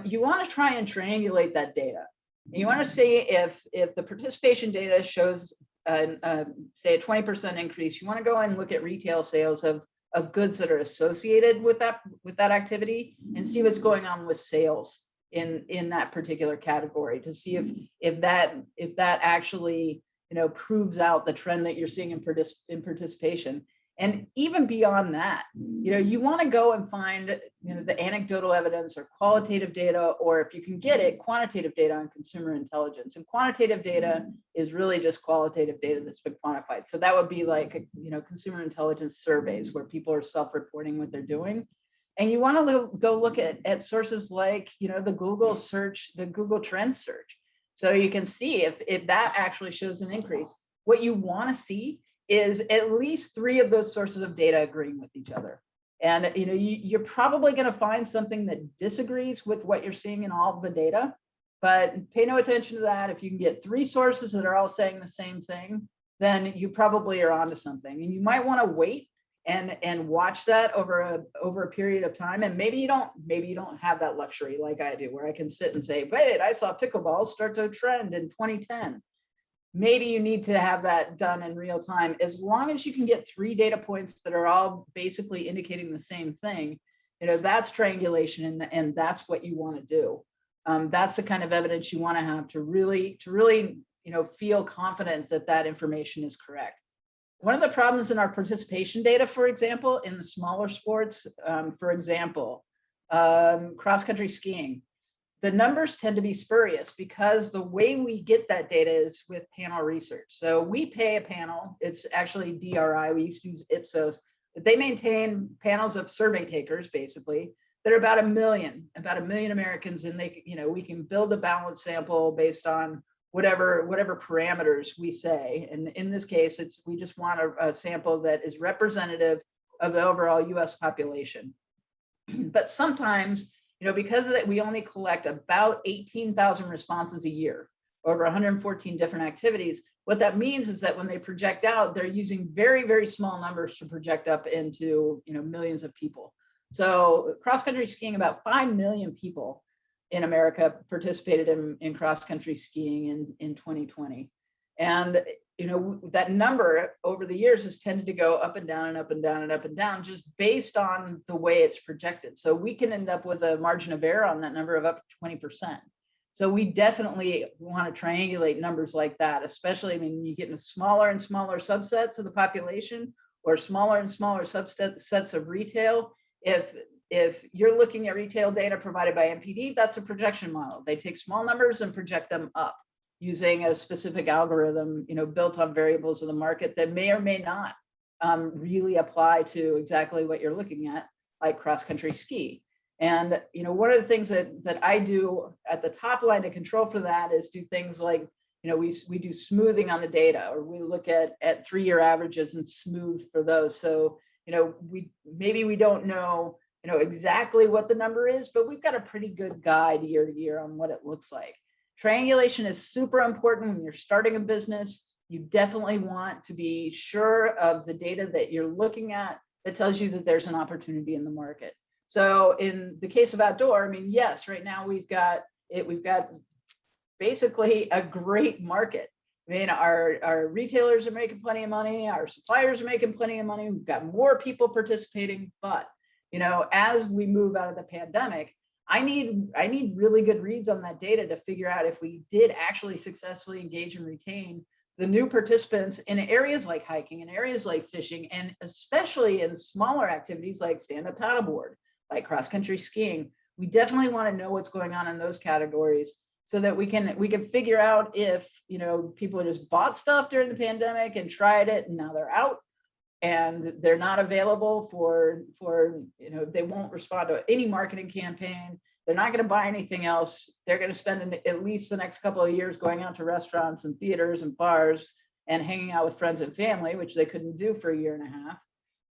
Speaker 2: you want to try and triangulate that data. And you want to see if the participation data shows, say, a 20% increase. You want to go and look at retail sales of goods that are associated with that activity, and see what's going on with sales in that particular category, to see if that actually proves out the trend that you're seeing in participation. And even beyond that, you want to go and find the anecdotal evidence or qualitative data, or if you can get it, quantitative data on consumer intelligence. And quantitative data is really just qualitative data that's been quantified. So that would be like consumer intelligence surveys where people are self-reporting what they're doing. And you want to go look at sources like the Google search, the Google Trends search. So you can see if that actually shows an increase. What you want to see is at least 3 of those sources of data agreeing with each other. And you're probably going to find something that disagrees with what you're seeing in all of the data, but pay no attention to that. If you can get 3 sources that are all saying the same thing, then you probably are onto something. And you might want to wait and watch that over a period of time. And maybe you don't have that luxury like I do, where I can sit and say, wait, I saw pickleball start to trend in 2010. Maybe you need to have that done in real time. As long as you can get 3 data points that are all basically indicating the same thing, that's triangulation, and that's what you want to do. That's the kind of evidence you want to have to really feel confident that information is correct. One of the problems in our participation data, for example, in the smaller sports, for example, cross-country skiing, the numbers tend to be spurious because the way we get that data is with panel research. So we pay a panel, it's actually DRI, we used to use Ipsos, but they maintain panels of survey takers, basically, that are about a million Americans, and we can build a balanced sample based on whatever parameters we say. And in this case, we just want a sample that is representative of the overall US population. But sometimes, because of that, we only collect about 18,000 responses a year over 114 different activities. What that means is that when they project out, they're using very, very small numbers to project up into millions of people. So cross-country skiing, about 5 million people in America participated in cross-country skiing in 2020. And that number over the years has tended to go up and down and up and down and up and down, just based on the way it's projected. So we can end up with a margin of error on that number of up to 20%. So we definitely want to triangulate numbers like that, especially when you get into smaller and smaller subsets of the population, or smaller and smaller subsets of retail. If you're looking at retail data provided by NPD, that's a projection model. They take small numbers and project them up using a specific algorithm, built on variables of the market that may or may not really apply to exactly what you're looking at, like cross-country ski. And one of the things that I do at the top line to control for that is do things like, we do smoothing on the data, or we look at 3-year averages and smooth for those. So we don't know exactly what the number is, but we've got a pretty good guide year to year on what it looks like. Triangulation is super important when you're starting a business. You definitely want to be sure of the data that you're looking at that tells you that there's an opportunity in the market. So in the case of outdoor, yes, right now we've got basically a great market. Our retailers are making plenty of money, our suppliers are making plenty of money, we've got more people participating, but as we move out of the pandemic, I need really good reads on that data to figure out if we did actually successfully engage and retain the new participants in areas like hiking and areas like fishing, and especially in smaller activities like stand-up paddleboard, like cross-country skiing. We definitely want to know what's going on in those categories so that we can figure out if people just bought stuff during the pandemic and tried it and now they're out, and they're not available for, they won't respond to any marketing campaign. They're not going to buy anything else. They're going to spend at least the next couple of years going out to restaurants and theaters and bars and hanging out with friends and family, which they couldn't do for a year and a half.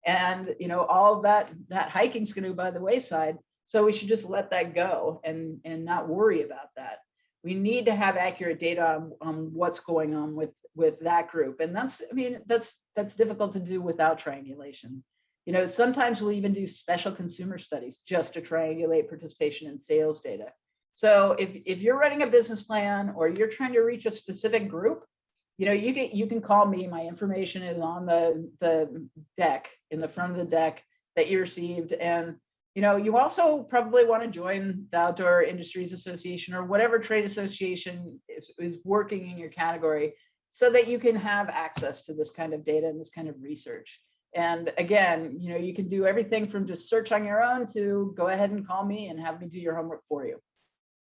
Speaker 2: And, all of that hiking's going to go by the wayside. So we should just let that go and not worry about that. We need to have accurate data on what's going on with that group. And that's difficult to do without triangulation. Sometimes we'll even do special consumer studies just to triangulate participation in sales data. So if you're running a business plan or you're trying to reach a specific group, you can call me. My information is on the deck, in the front of the deck that you received. And you also probably want to join the Outdoor Industries Association or whatever trade association is working in your category, so that you can have access to this kind of data and this kind of research. And again, you can do everything from just search on your own to go ahead and call me and have me do your homework for you.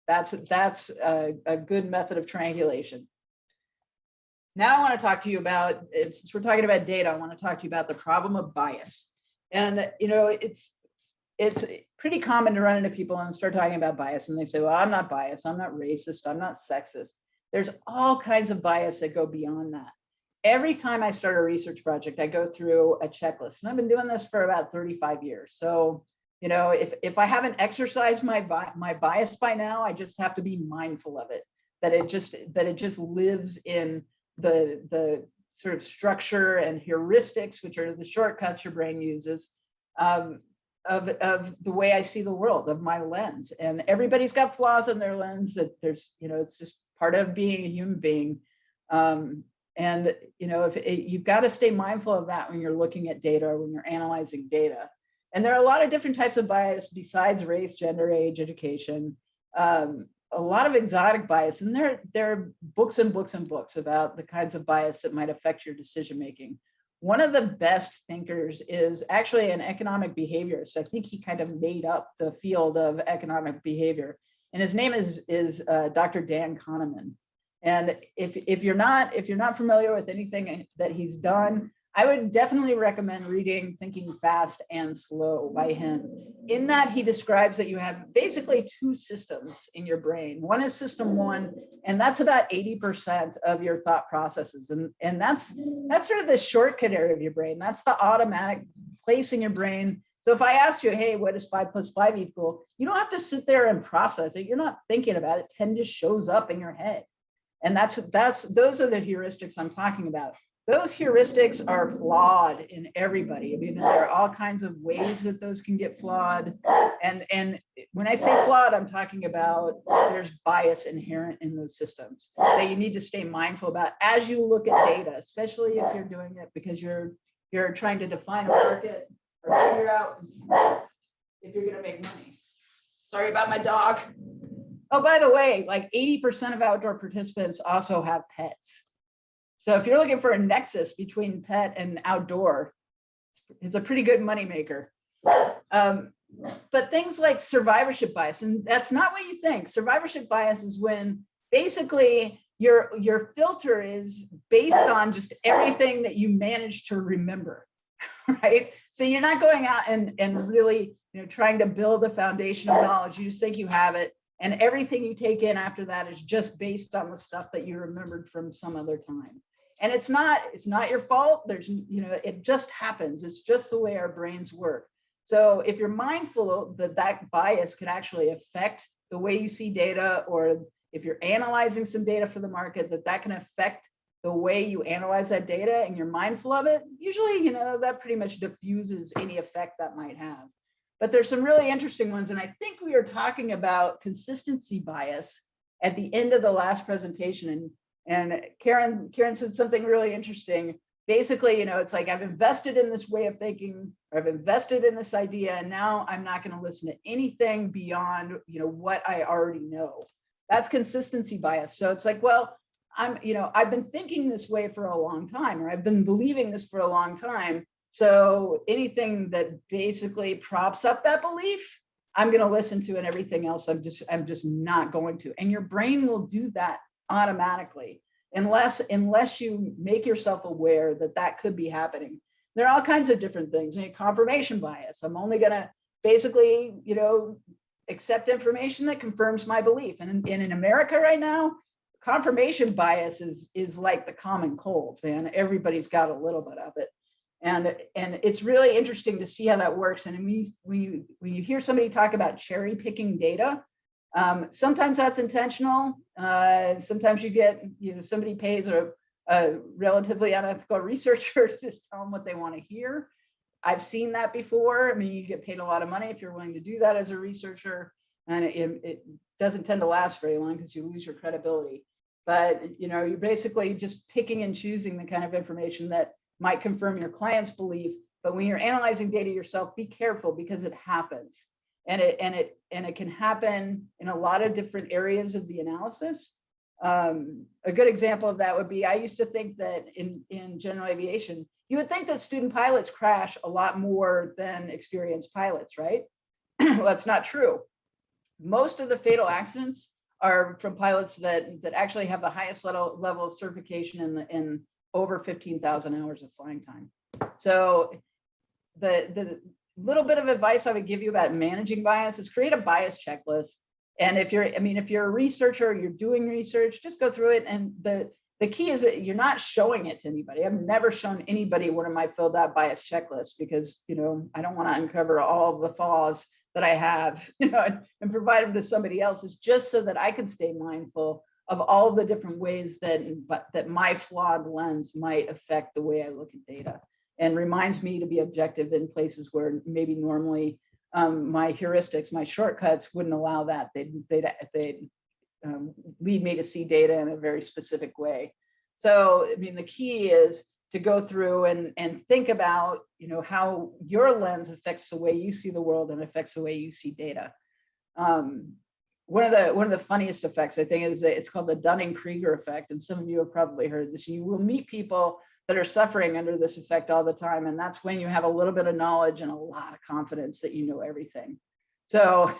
Speaker 2: That's a good method of triangulation. Now I want to talk to you about, since we're talking about data, I want to talk to you about the problem of bias. And it's pretty common to run into people and start talking about bias, and they say, well, I'm not biased, I'm not racist, I'm not sexist. There's all kinds of bias that go beyond that. Every time I start a research project, I go through a checklist, and I've been doing this for about 35 years. So, if I haven't exercised my bias by now, I just have to be mindful of it, that it just lives in the sort of structure and heuristics, which are the shortcuts your brain uses, of the way I see the world, of my lens. And everybody's got flaws in their lens, that there's, it's just part of being a human being. You've got to stay mindful of that when you're looking at data or when you're analyzing data. And there are a lot of different types of bias besides race, gender, age, education, a lot of exotic bias. And there are books and books and books about the kinds of bias that might affect your decision-making. One of the best thinkers is actually an economic behaviorist. I think he kind of made up the field of economic behavior. And his name is Dr. Dan Kahneman. And if you're not familiar with anything that he's done, I would definitely recommend reading Thinking Fast and Slow by him. In that, he describes that you have basically two systems in your brain. One is system one, and that's about 80% of your thought processes. And that's sort of the shortcut area of your brain. That's the automatic place in your brain. So if I asked you, hey, what does 5 + 5 equal? You don't have to sit there and process it. You're not thinking about it. 10 just shows up in your head. And those are the heuristics I'm talking about. Those heuristics are flawed in everybody. I mean, there are all kinds of ways that those can get flawed. And when I say flawed, I'm talking about there's bias inherent in those systems that you need to stay mindful about as you look at data, especially if you're doing it because you're trying to define a market or figure out if you're going to make money. Sorry about my dog. Oh, by the way, like 80% of outdoor participants also have pets. So if you're looking for a nexus between pet and outdoor, it's a pretty good moneymaker. But things like survivorship bias, and that's not what you think. Survivorship bias is when basically your filter is based on just everything that you manage to remember, right? So you're not going out and really trying to build a foundation of knowledge. You just think you have it. And everything you take in after that is just based on the stuff that you remembered from some other time. And it's not your fault. It just happens. It's just the way our brains work. So if you're mindful that bias could actually affect the way you see data, or if you're analyzing some data for the market, that can affect the way you analyze that data and you're mindful of it, usually, that pretty much diffuses any effect that might have. But there's some really interesting ones. And I think we were talking about consistency bias at the end of the last presentation. And Karen said something really interesting. Basically, it's like I've invested in this way of thinking, or I've invested in this idea, and now I'm not going to listen to anything beyond, what I already know. That's consistency bias. So it's like, well, I've been thinking this way for a long time, or I've been believing this for a long time. So anything that basically props up that belief, I'm going to listen to, and everything else, I'm just not going to. And your brain will do that automatically, unless you make yourself aware that could be happening. There are all kinds of different things. I mean, confirmation bias. I'm only going to basically, accept information that confirms my belief. And in America right now, confirmation bias is like the common cold, man. Everybody's got a little bit of it. And it's really interesting to see how that works. And when you hear somebody talk about cherry picking data, sometimes that's intentional. Sometimes you get, somebody pays a relatively unethical researcher to just tell them what they want to hear. I've seen that before. I mean, you get paid a lot of money if you're willing to do that as a researcher, and it doesn't tend to last very long because you lose your credibility. But you're basically just picking and choosing the kind of information that might confirm your client's belief. But when you're analyzing data yourself, be careful because it happens, and it can happen in a lot of different areas of the analysis. A good example of that would be, I used to think that in general aviation, you would think that student pilots crash a lot more than experienced pilots, right? Well, that's not true. Most of the fatal accidents are from pilots that actually have the highest level of certification in over 15,000 hours of flying time. So the little bit of advice I would give you about managing bias is create a bias checklist. And if you're a researcher, you're doing research, just go through it. And the key is that you're not showing it to anybody. I've never shown anybody one of my filled out bias checklists because, I don't want to uncover all of the flaws that I have, and provide them to somebody else. It's just so that I can stay mindful of all the different ways that my flawed lens might affect the way I look at data, and reminds me to be objective in places where maybe normally my heuristics, my shortcuts wouldn't allow that. They'd lead me to see data in a very specific way. So, the key is to go through and think about, how your lens affects the way you see the world and affects the way you see data. One of the funniest effects, I think, is that it's called the Dunning-Kruger effect, and some of you have probably heard this. You will meet people that are suffering under this effect all the time, and that's when you have a little bit of knowledge and a lot of confidence that you know everything. So,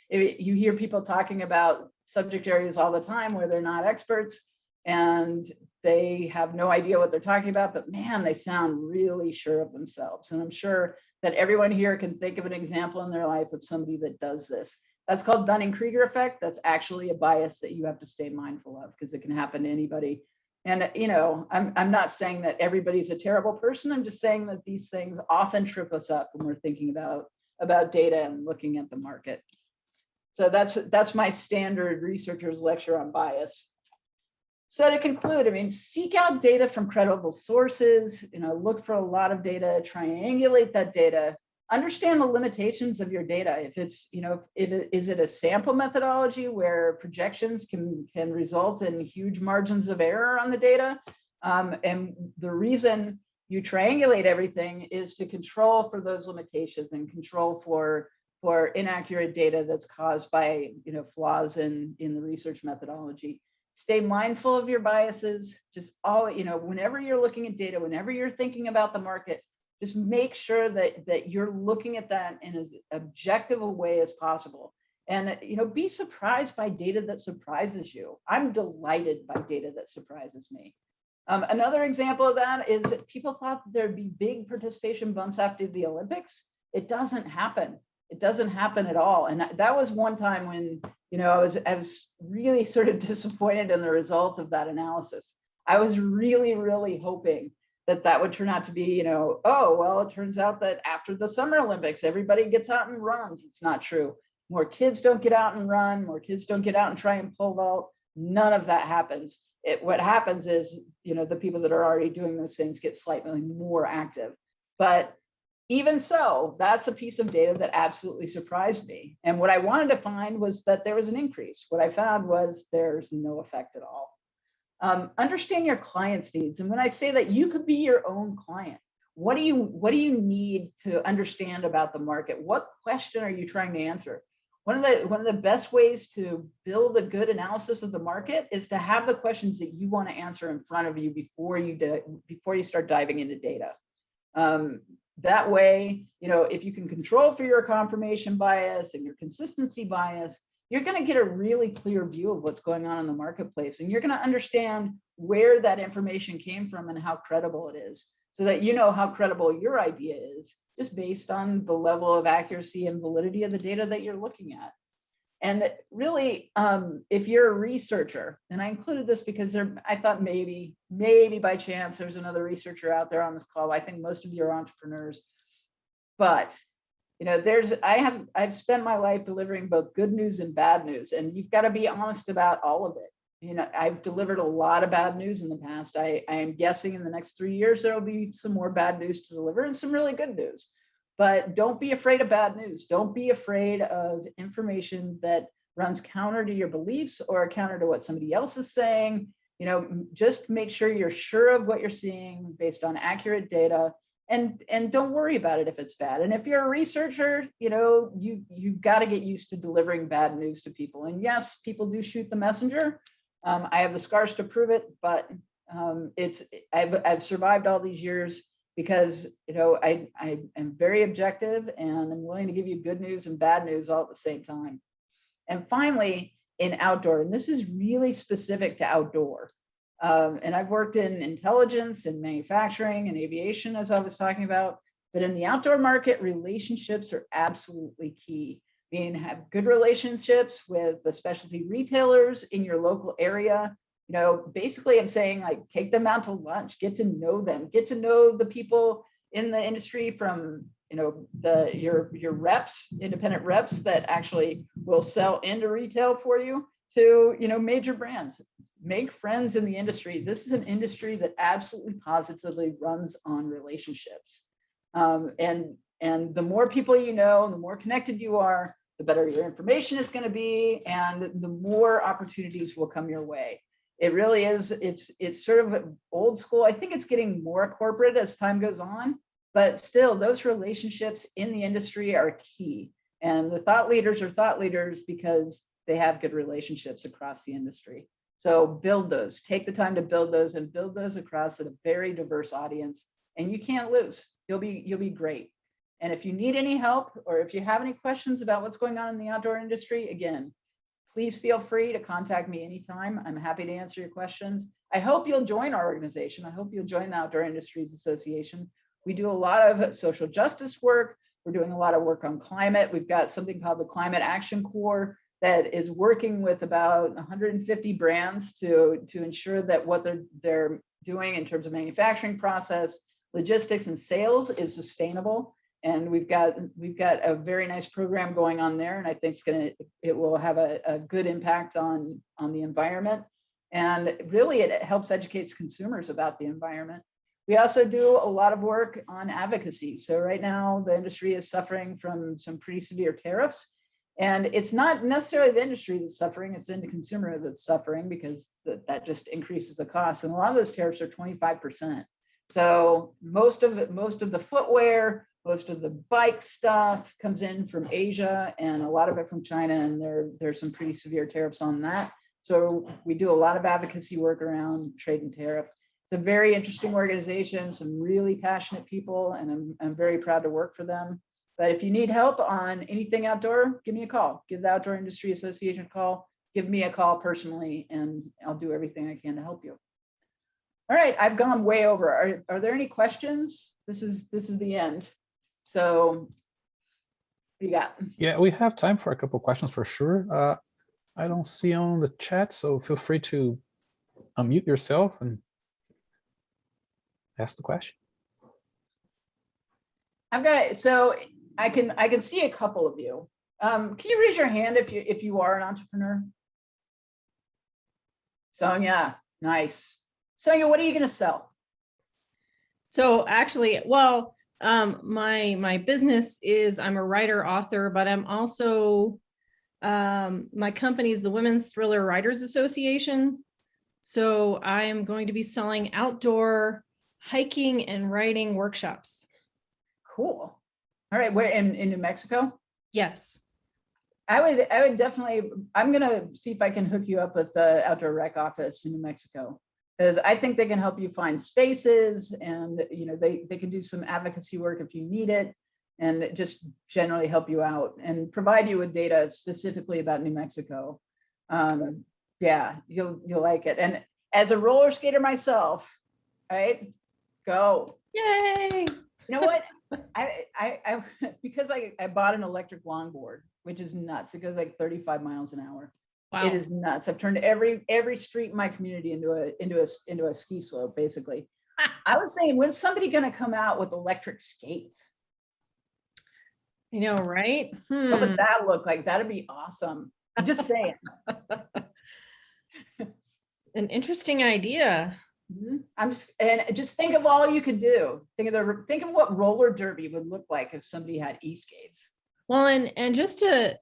Speaker 2: if you hear people talking about subject areas all the time where they're not experts and they have no idea what they're talking about, but man, they sound really sure of themselves. And I'm sure that everyone here can think of an example in their life of somebody that does this. That's called Dunning-Kruger effect. That's actually a bias that you have to stay mindful of because it can happen to anybody. And, I'm not saying that everybody's a terrible person. I'm just saying that these things often trip us up when we're thinking about data and looking at the market. So that's my standard researcher's lecture on bias. So to conclude, seek out data from credible sources, look for a lot of data, triangulate that data, understand the limitations of your data. If it's, is it a sample methodology where projections can result in huge margins of error on the data? And the reason you triangulate everything is to control for those limitations and control for inaccurate data that's caused by, flaws in the research methodology. Stay mindful of your biases. Just whenever you're looking at data, whenever you're thinking about the market, just make sure that you're looking at that in as objective a way as possible. And be surprised by data that surprises you. I'm delighted by data that surprises me. Another example of that is that people thought that there'd be big participation bumps after the Olympics. It doesn't happen. It doesn't happen at all. And that was one time when, I was really sort of disappointed in the result of that analysis. I was really, really hoping that would turn out to be, oh, well, it turns out that after the Summer Olympics, everybody gets out and runs. It's not true. More kids don't get out and run. More kids don't get out and try and pole vault. None of that happens. What happens is, the people that are already doing those things get slightly more active. But even so, that's a piece of data that absolutely surprised me. And what I wanted to find was that there was an increase. What I found was there's no effect at all. Understand your client's needs. And when I say that, you could be your own client. What do you need to understand about the market? What question are you trying to answer? One of the best ways to build a good analysis of the market is to have the questions that you want to answer in front of you before you start diving into data. That way, if you can control for your confirmation bias and your consistency bias, you're going to get a really clear view of what's going on in the marketplace, and you're going to understand where that information came from and how credible it is. so that you know how credible your idea is, just based on the level of accuracy and validity of the data that you're looking at. And really, if you're a researcher, and I included this because I thought maybe by chance there's another researcher out there on this call. I think most of you are entrepreneurs, but you know, I've spent my life delivering both good news and bad news, and you've got to be honest about all of it. You know, I've delivered a lot of bad news in the past. I am guessing in the next 3 years, there will be some more bad news to deliver and some really good news. But don't be afraid of bad news. Don't be afraid of information that runs counter to your beliefs or counter to what somebody else is saying. You know, just make sure you're sure of what you're seeing based on accurate data, and don't worry about it if it's bad. And if you're a researcher, you know, you've got to get used to delivering bad news to people. And yes, people do shoot the messenger. I have the scars to prove it, but I've survived all these years because, you know, I am very objective and I'm willing to give you good news and bad news all at the same time. And finally, in outdoor, and this is really specific to outdoor, and I've worked in intelligence and manufacturing and aviation, as I was talking about, but in the outdoor market, relationships are absolutely key. Meaning have good relationships with the specialty retailers in your local area. You know, basically I'm saying, like, take them out to lunch, get to know them, get to know the people in the industry, from, you know, your reps, independent reps that actually will sell into retail for you, to, you know, major brands. Make friends in the industry. This is an industry that absolutely positively runs on relationships. And the more people you know, the more connected you are, the better your information is going to be, and the more opportunities will come your way. It really is. It's sort of old school. I think it's getting more corporate as time goes on, but still those relationships in the industry are key. And the thought leaders are thought leaders because they have good relationships across the industry. So build those, take the time to build those, and build those across a very diverse audience, and you can't lose. You'll be great. And if you need any help, or if you have any questions about what's going on in the outdoor industry, again, please feel free to contact me anytime. I'm happy to answer your questions. I hope you'll join our organization. I hope you'll join the Outdoor Industries Association. We do a lot of social justice work. We're doing a lot of work on climate. We've got something called the Climate Action Corps that is working with about 150 brands to ensure that what they're doing in terms of manufacturing process, logistics, and sales is sustainable. And we've got a very nice program going on there, and I think it will have a good impact on the environment. And really, it helps educate consumers about the environment. We also do a lot of work on advocacy. So right now, the industry is suffering from some pretty severe tariffs, and it's not necessarily the industry that's suffering; it's the end consumer that's suffering, because that just increases the cost. And a lot of those tariffs are 25%. So most of the footwear, most of the bike stuff comes in from Asia, and a lot of it from China, and there's some pretty severe tariffs on that. So we do a lot of advocacy work around trade and tariff. It's a very interesting organization, some really passionate people, and I'm very proud to work for them. But if you need help on anything outdoor, give me a call. Give the Outdoor Industry Association a call. Give me a call personally, and I'll do everything I can to help you. All right, I've gone way over. Are there any questions? This is the end. So what do you got?
Speaker 1: Yeah, we have time for a couple of questions for sure. I don't see on the chat, so feel free to unmute yourself and ask the question.
Speaker 2: I've got it. So I can see a couple of you. Can you raise your hand if you are an entrepreneur? Sonia, nice. Sonia, what are you going to sell?
Speaker 7: So actually, well, my business is, I'm a writer, author, but I'm also, my company is the Women's Thriller Writers Association. So I am going to be selling outdoor hiking and writing workshops.
Speaker 2: Cool. All right, where in New Mexico?
Speaker 7: Yes.
Speaker 2: I would definitely, I'm going to see if I can hook you up with the Outdoor Rec office in New Mexico, because I think they can help you find spaces, and you know, they can do some advocacy work if you need it, and just generally help you out and provide you with data specifically about New Mexico. Yeah, you'll like it. And as a roller skater myself, right? Go.
Speaker 7: Yay.
Speaker 2: You know what? I because I bought an electric longboard, which is nuts. It goes like 35 miles an hour.
Speaker 7: Wow.
Speaker 2: It is nuts. I've turned every street in my community into a ski slope, basically. I was saying, when's somebody going to come out with electric skates?
Speaker 7: I know, right?
Speaker 2: What would that look like? That'd be awesome. I'm just saying.
Speaker 7: An interesting idea.
Speaker 2: Just think of all you could do. Think of what roller derby would look like if somebody had e-skates.
Speaker 7: Well, and just to,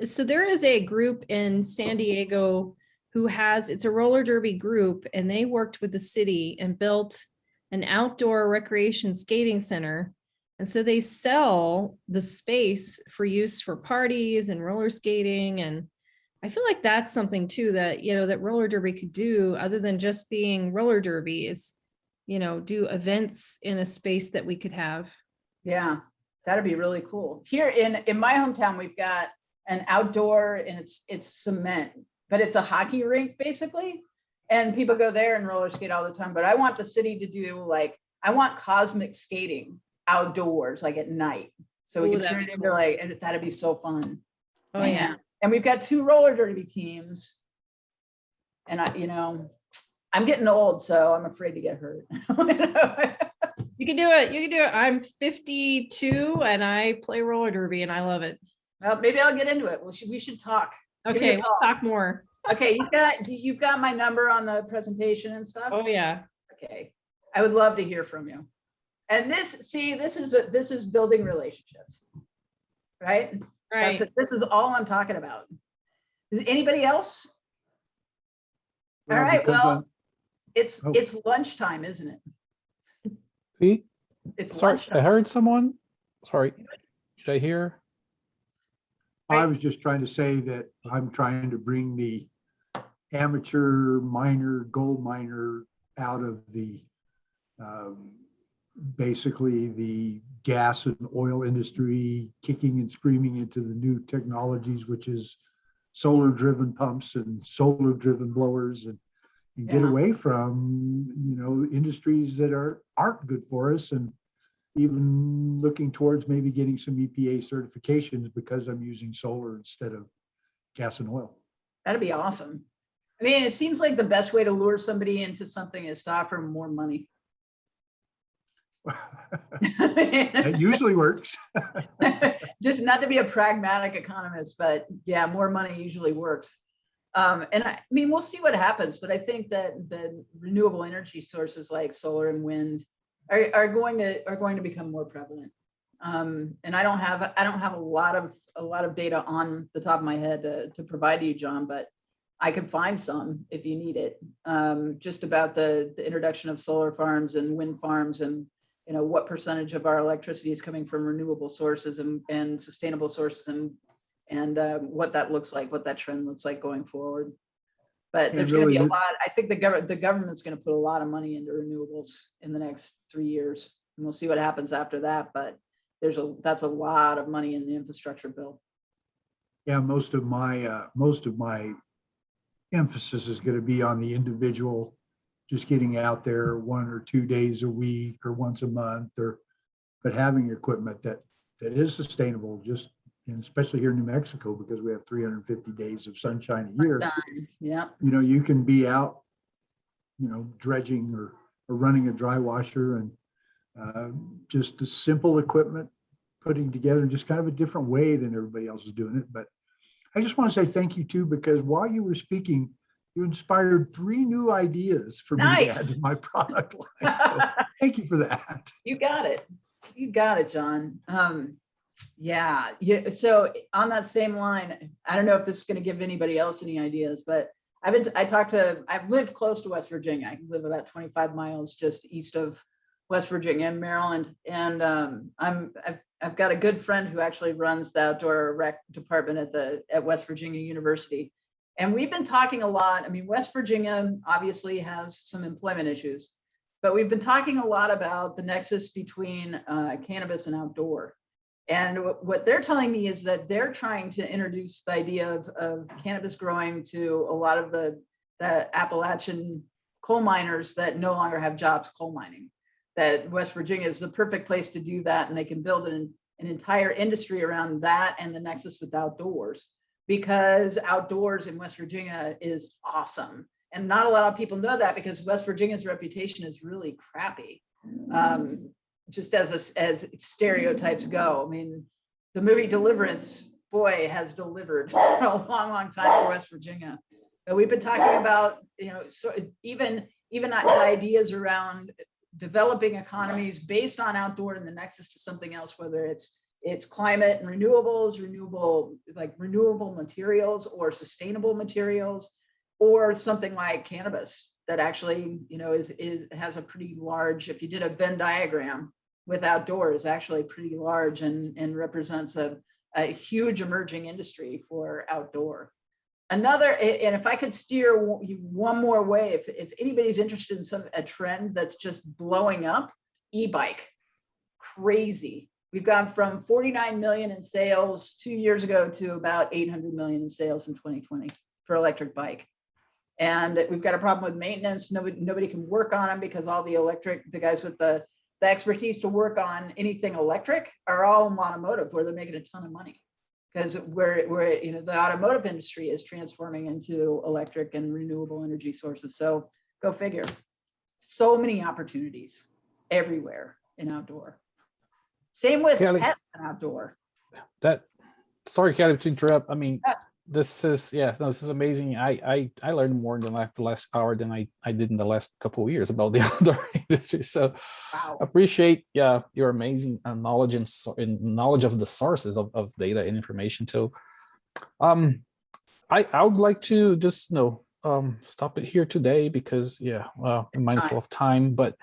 Speaker 7: so there is a group in San Diego who it's a roller derby group, and they worked with the city and built an outdoor recreation skating center. And so they sell the space for use for parties and roller skating. And I feel like that's something too that, that roller derby could do, other than just being roller derby, is, do events in a space that we could have.
Speaker 2: Yeah, that'd be really cool. Here in my hometown, we've got an outdoor, and it's cement, but it's a hockey rink basically. And people go there and roller skate all the time. But I want the city to do I want cosmic skating outdoors, like at night. So we can turn it into and that'd be so fun.
Speaker 7: Oh yeah.
Speaker 2: And we've got 2 roller derby teams. And I'm getting old, so I'm afraid to get hurt.
Speaker 7: You can do it. You can do it. I'm 52 and I play roller derby and I love it.
Speaker 2: Well, maybe I'll get into it. We should talk.
Speaker 7: Okay, we'll talk more.
Speaker 2: Okay, you've got my number on the presentation and stuff.
Speaker 7: Oh yeah.
Speaker 2: Okay, I would love to hear from you. And this is building relationships, right?
Speaker 7: Right.
Speaker 2: This is all I'm talking about. Is anybody else?
Speaker 4: Well,
Speaker 2: All right.
Speaker 4: because
Speaker 2: Well, it's
Speaker 4: oh.
Speaker 2: it's lunchtime, isn't it?
Speaker 1: Pete,
Speaker 2: It's
Speaker 1: sorry, I
Speaker 2: lunchtime.
Speaker 1: heard someone. Sorry, did I hear?
Speaker 4: I was just trying to say that I'm trying to bring the amateur miner, gold miner out of the basically the gas and oil industry, kicking and screaming into the new technologies, which is solar driven pumps and solar driven blowers, and get away from industries that aren't good for us, and even looking towards maybe getting some EPA certifications because I'm using solar instead of gas and oil.
Speaker 2: That'd be awesome. I mean, it seems like the best way to lure somebody into something is to offer them more money.
Speaker 4: That usually works.
Speaker 2: Just not to be a pragmatic economist, but yeah, more money usually works. And I mean, we'll see what happens, but I think that the renewable energy sources like solar and wind are going to become more prevalent. And I don't have a lot of data on the top of my head to provide to you, John, but I can find some if you need it, just about the introduction of solar farms and wind farms, and what percentage of our electricity is coming from renewable sources and sustainable sources, and what that looks like, what that trend looks like going forward. But there's going to be a lot. I think the government's going to put a lot of money into renewables in the next 3 years, and we'll see what happens after that. But that's a lot of money in the infrastructure bill.
Speaker 4: Yeah, most of my emphasis is going to be on the individual, just getting out there 1 or 2 days a week or once a month, but having equipment that is sustainable, just, and especially here in New Mexico, because we have 350 days of sunshine a year.
Speaker 2: Yeah.
Speaker 4: You can be out, dredging or running a dry washer, and just the simple equipment putting together, just kind of a different way than everybody else is doing it. But I just want to say thank you too, because while you were speaking, you inspired 3 new ideas for me to add to my product line. So thank you for that.
Speaker 2: You got it. You got it, John. Yeah. So on that same line, I don't know if this is going to give anybody else any ideas, but I've lived close to West Virginia. I live about 25 miles just east of West Virginia and Maryland. And I've got a good friend who actually runs the outdoor rec department at West Virginia University. And we've been talking a lot. I mean, West Virginia obviously has some employment issues, but we've been talking a lot about the nexus between cannabis and outdoor. And what they're telling me is that they're trying to introduce the idea of cannabis growing to a lot of the Appalachian coal miners that no longer have jobs coal mining. that West Virginia is the perfect place to do that, and they can build an entire industry around that and the nexus with outdoors, because outdoors in West Virginia is awesome. And not a lot of people know that, because West Virginia's reputation is really crappy. Just as stereotypes go. I mean, the movie Deliverance, boy, has delivered for a long, long time for West Virginia. But we've been talking about, so even the ideas around developing economies based on outdoor and the nexus to something else, whether it's climate and renewables, renewable materials or sustainable materials, or something like cannabis that actually, has a pretty large, if you did a Venn diagram with outdoors, actually pretty large and represents a huge emerging industry for outdoor. Another, and if I could steer you one more way, if anybody's interested in a trend that's just blowing up, e-bike, crazy. We've gone from 49 million in sales 2 years ago to about 800 million in sales in 2020 for electric bike. And we've got a problem with maintenance. Nobody can work on them, because all the guys with the expertise to work on anything electric are all in automotive, where they're making a ton of money. Because the automotive industry is transforming into electric and renewable energy sources. So go figure. So many opportunities everywhere in outdoor. Same with
Speaker 1: Kelly,
Speaker 2: pets and outdoor.
Speaker 1: Sorry, Kelly, to interrupt. I mean, this is amazing. I learned more in the last hour than I did in the last couple of years about the outdoor industry. So
Speaker 2: Wow.
Speaker 1: appreciate your amazing knowledge and knowledge of the sources of data and information. So I would like to just stop it here today, because I'm mindful of time, but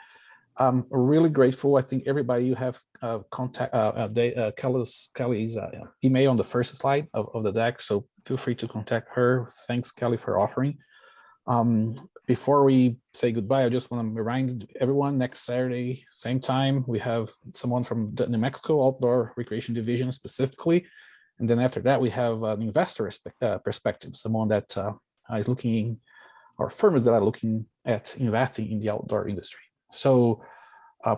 Speaker 1: I'm really grateful. I think everybody, you have contact Kelly's email on the first slide of the deck, so feel free to contact her. Thanks, Kelly, for offering. Before we say goodbye, I just want to remind everyone, next Saturday, same time, we have someone from the New Mexico Outdoor Recreation Division specifically. And then after that, we have an investor perspective, someone that is looking, or firms that are looking at investing in the outdoor industry. So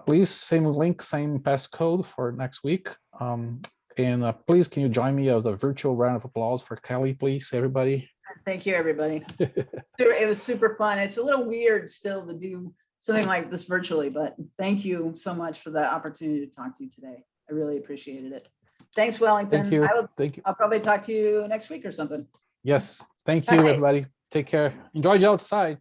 Speaker 1: please, same link, same passcode for next week. And please, can you join me as a virtual round of applause for Kelly, please, everybody?
Speaker 2: Thank you, everybody. It was super fun. It's a little weird still to do something like this virtually, but thank you so much for the opportunity to talk to you today. I really appreciated it. Thanks, Wellington.
Speaker 1: Thank you. Thank you.
Speaker 2: I'll probably talk to you next week or something.
Speaker 1: Yes. Thank you, everybody. Take care. Enjoy the outside.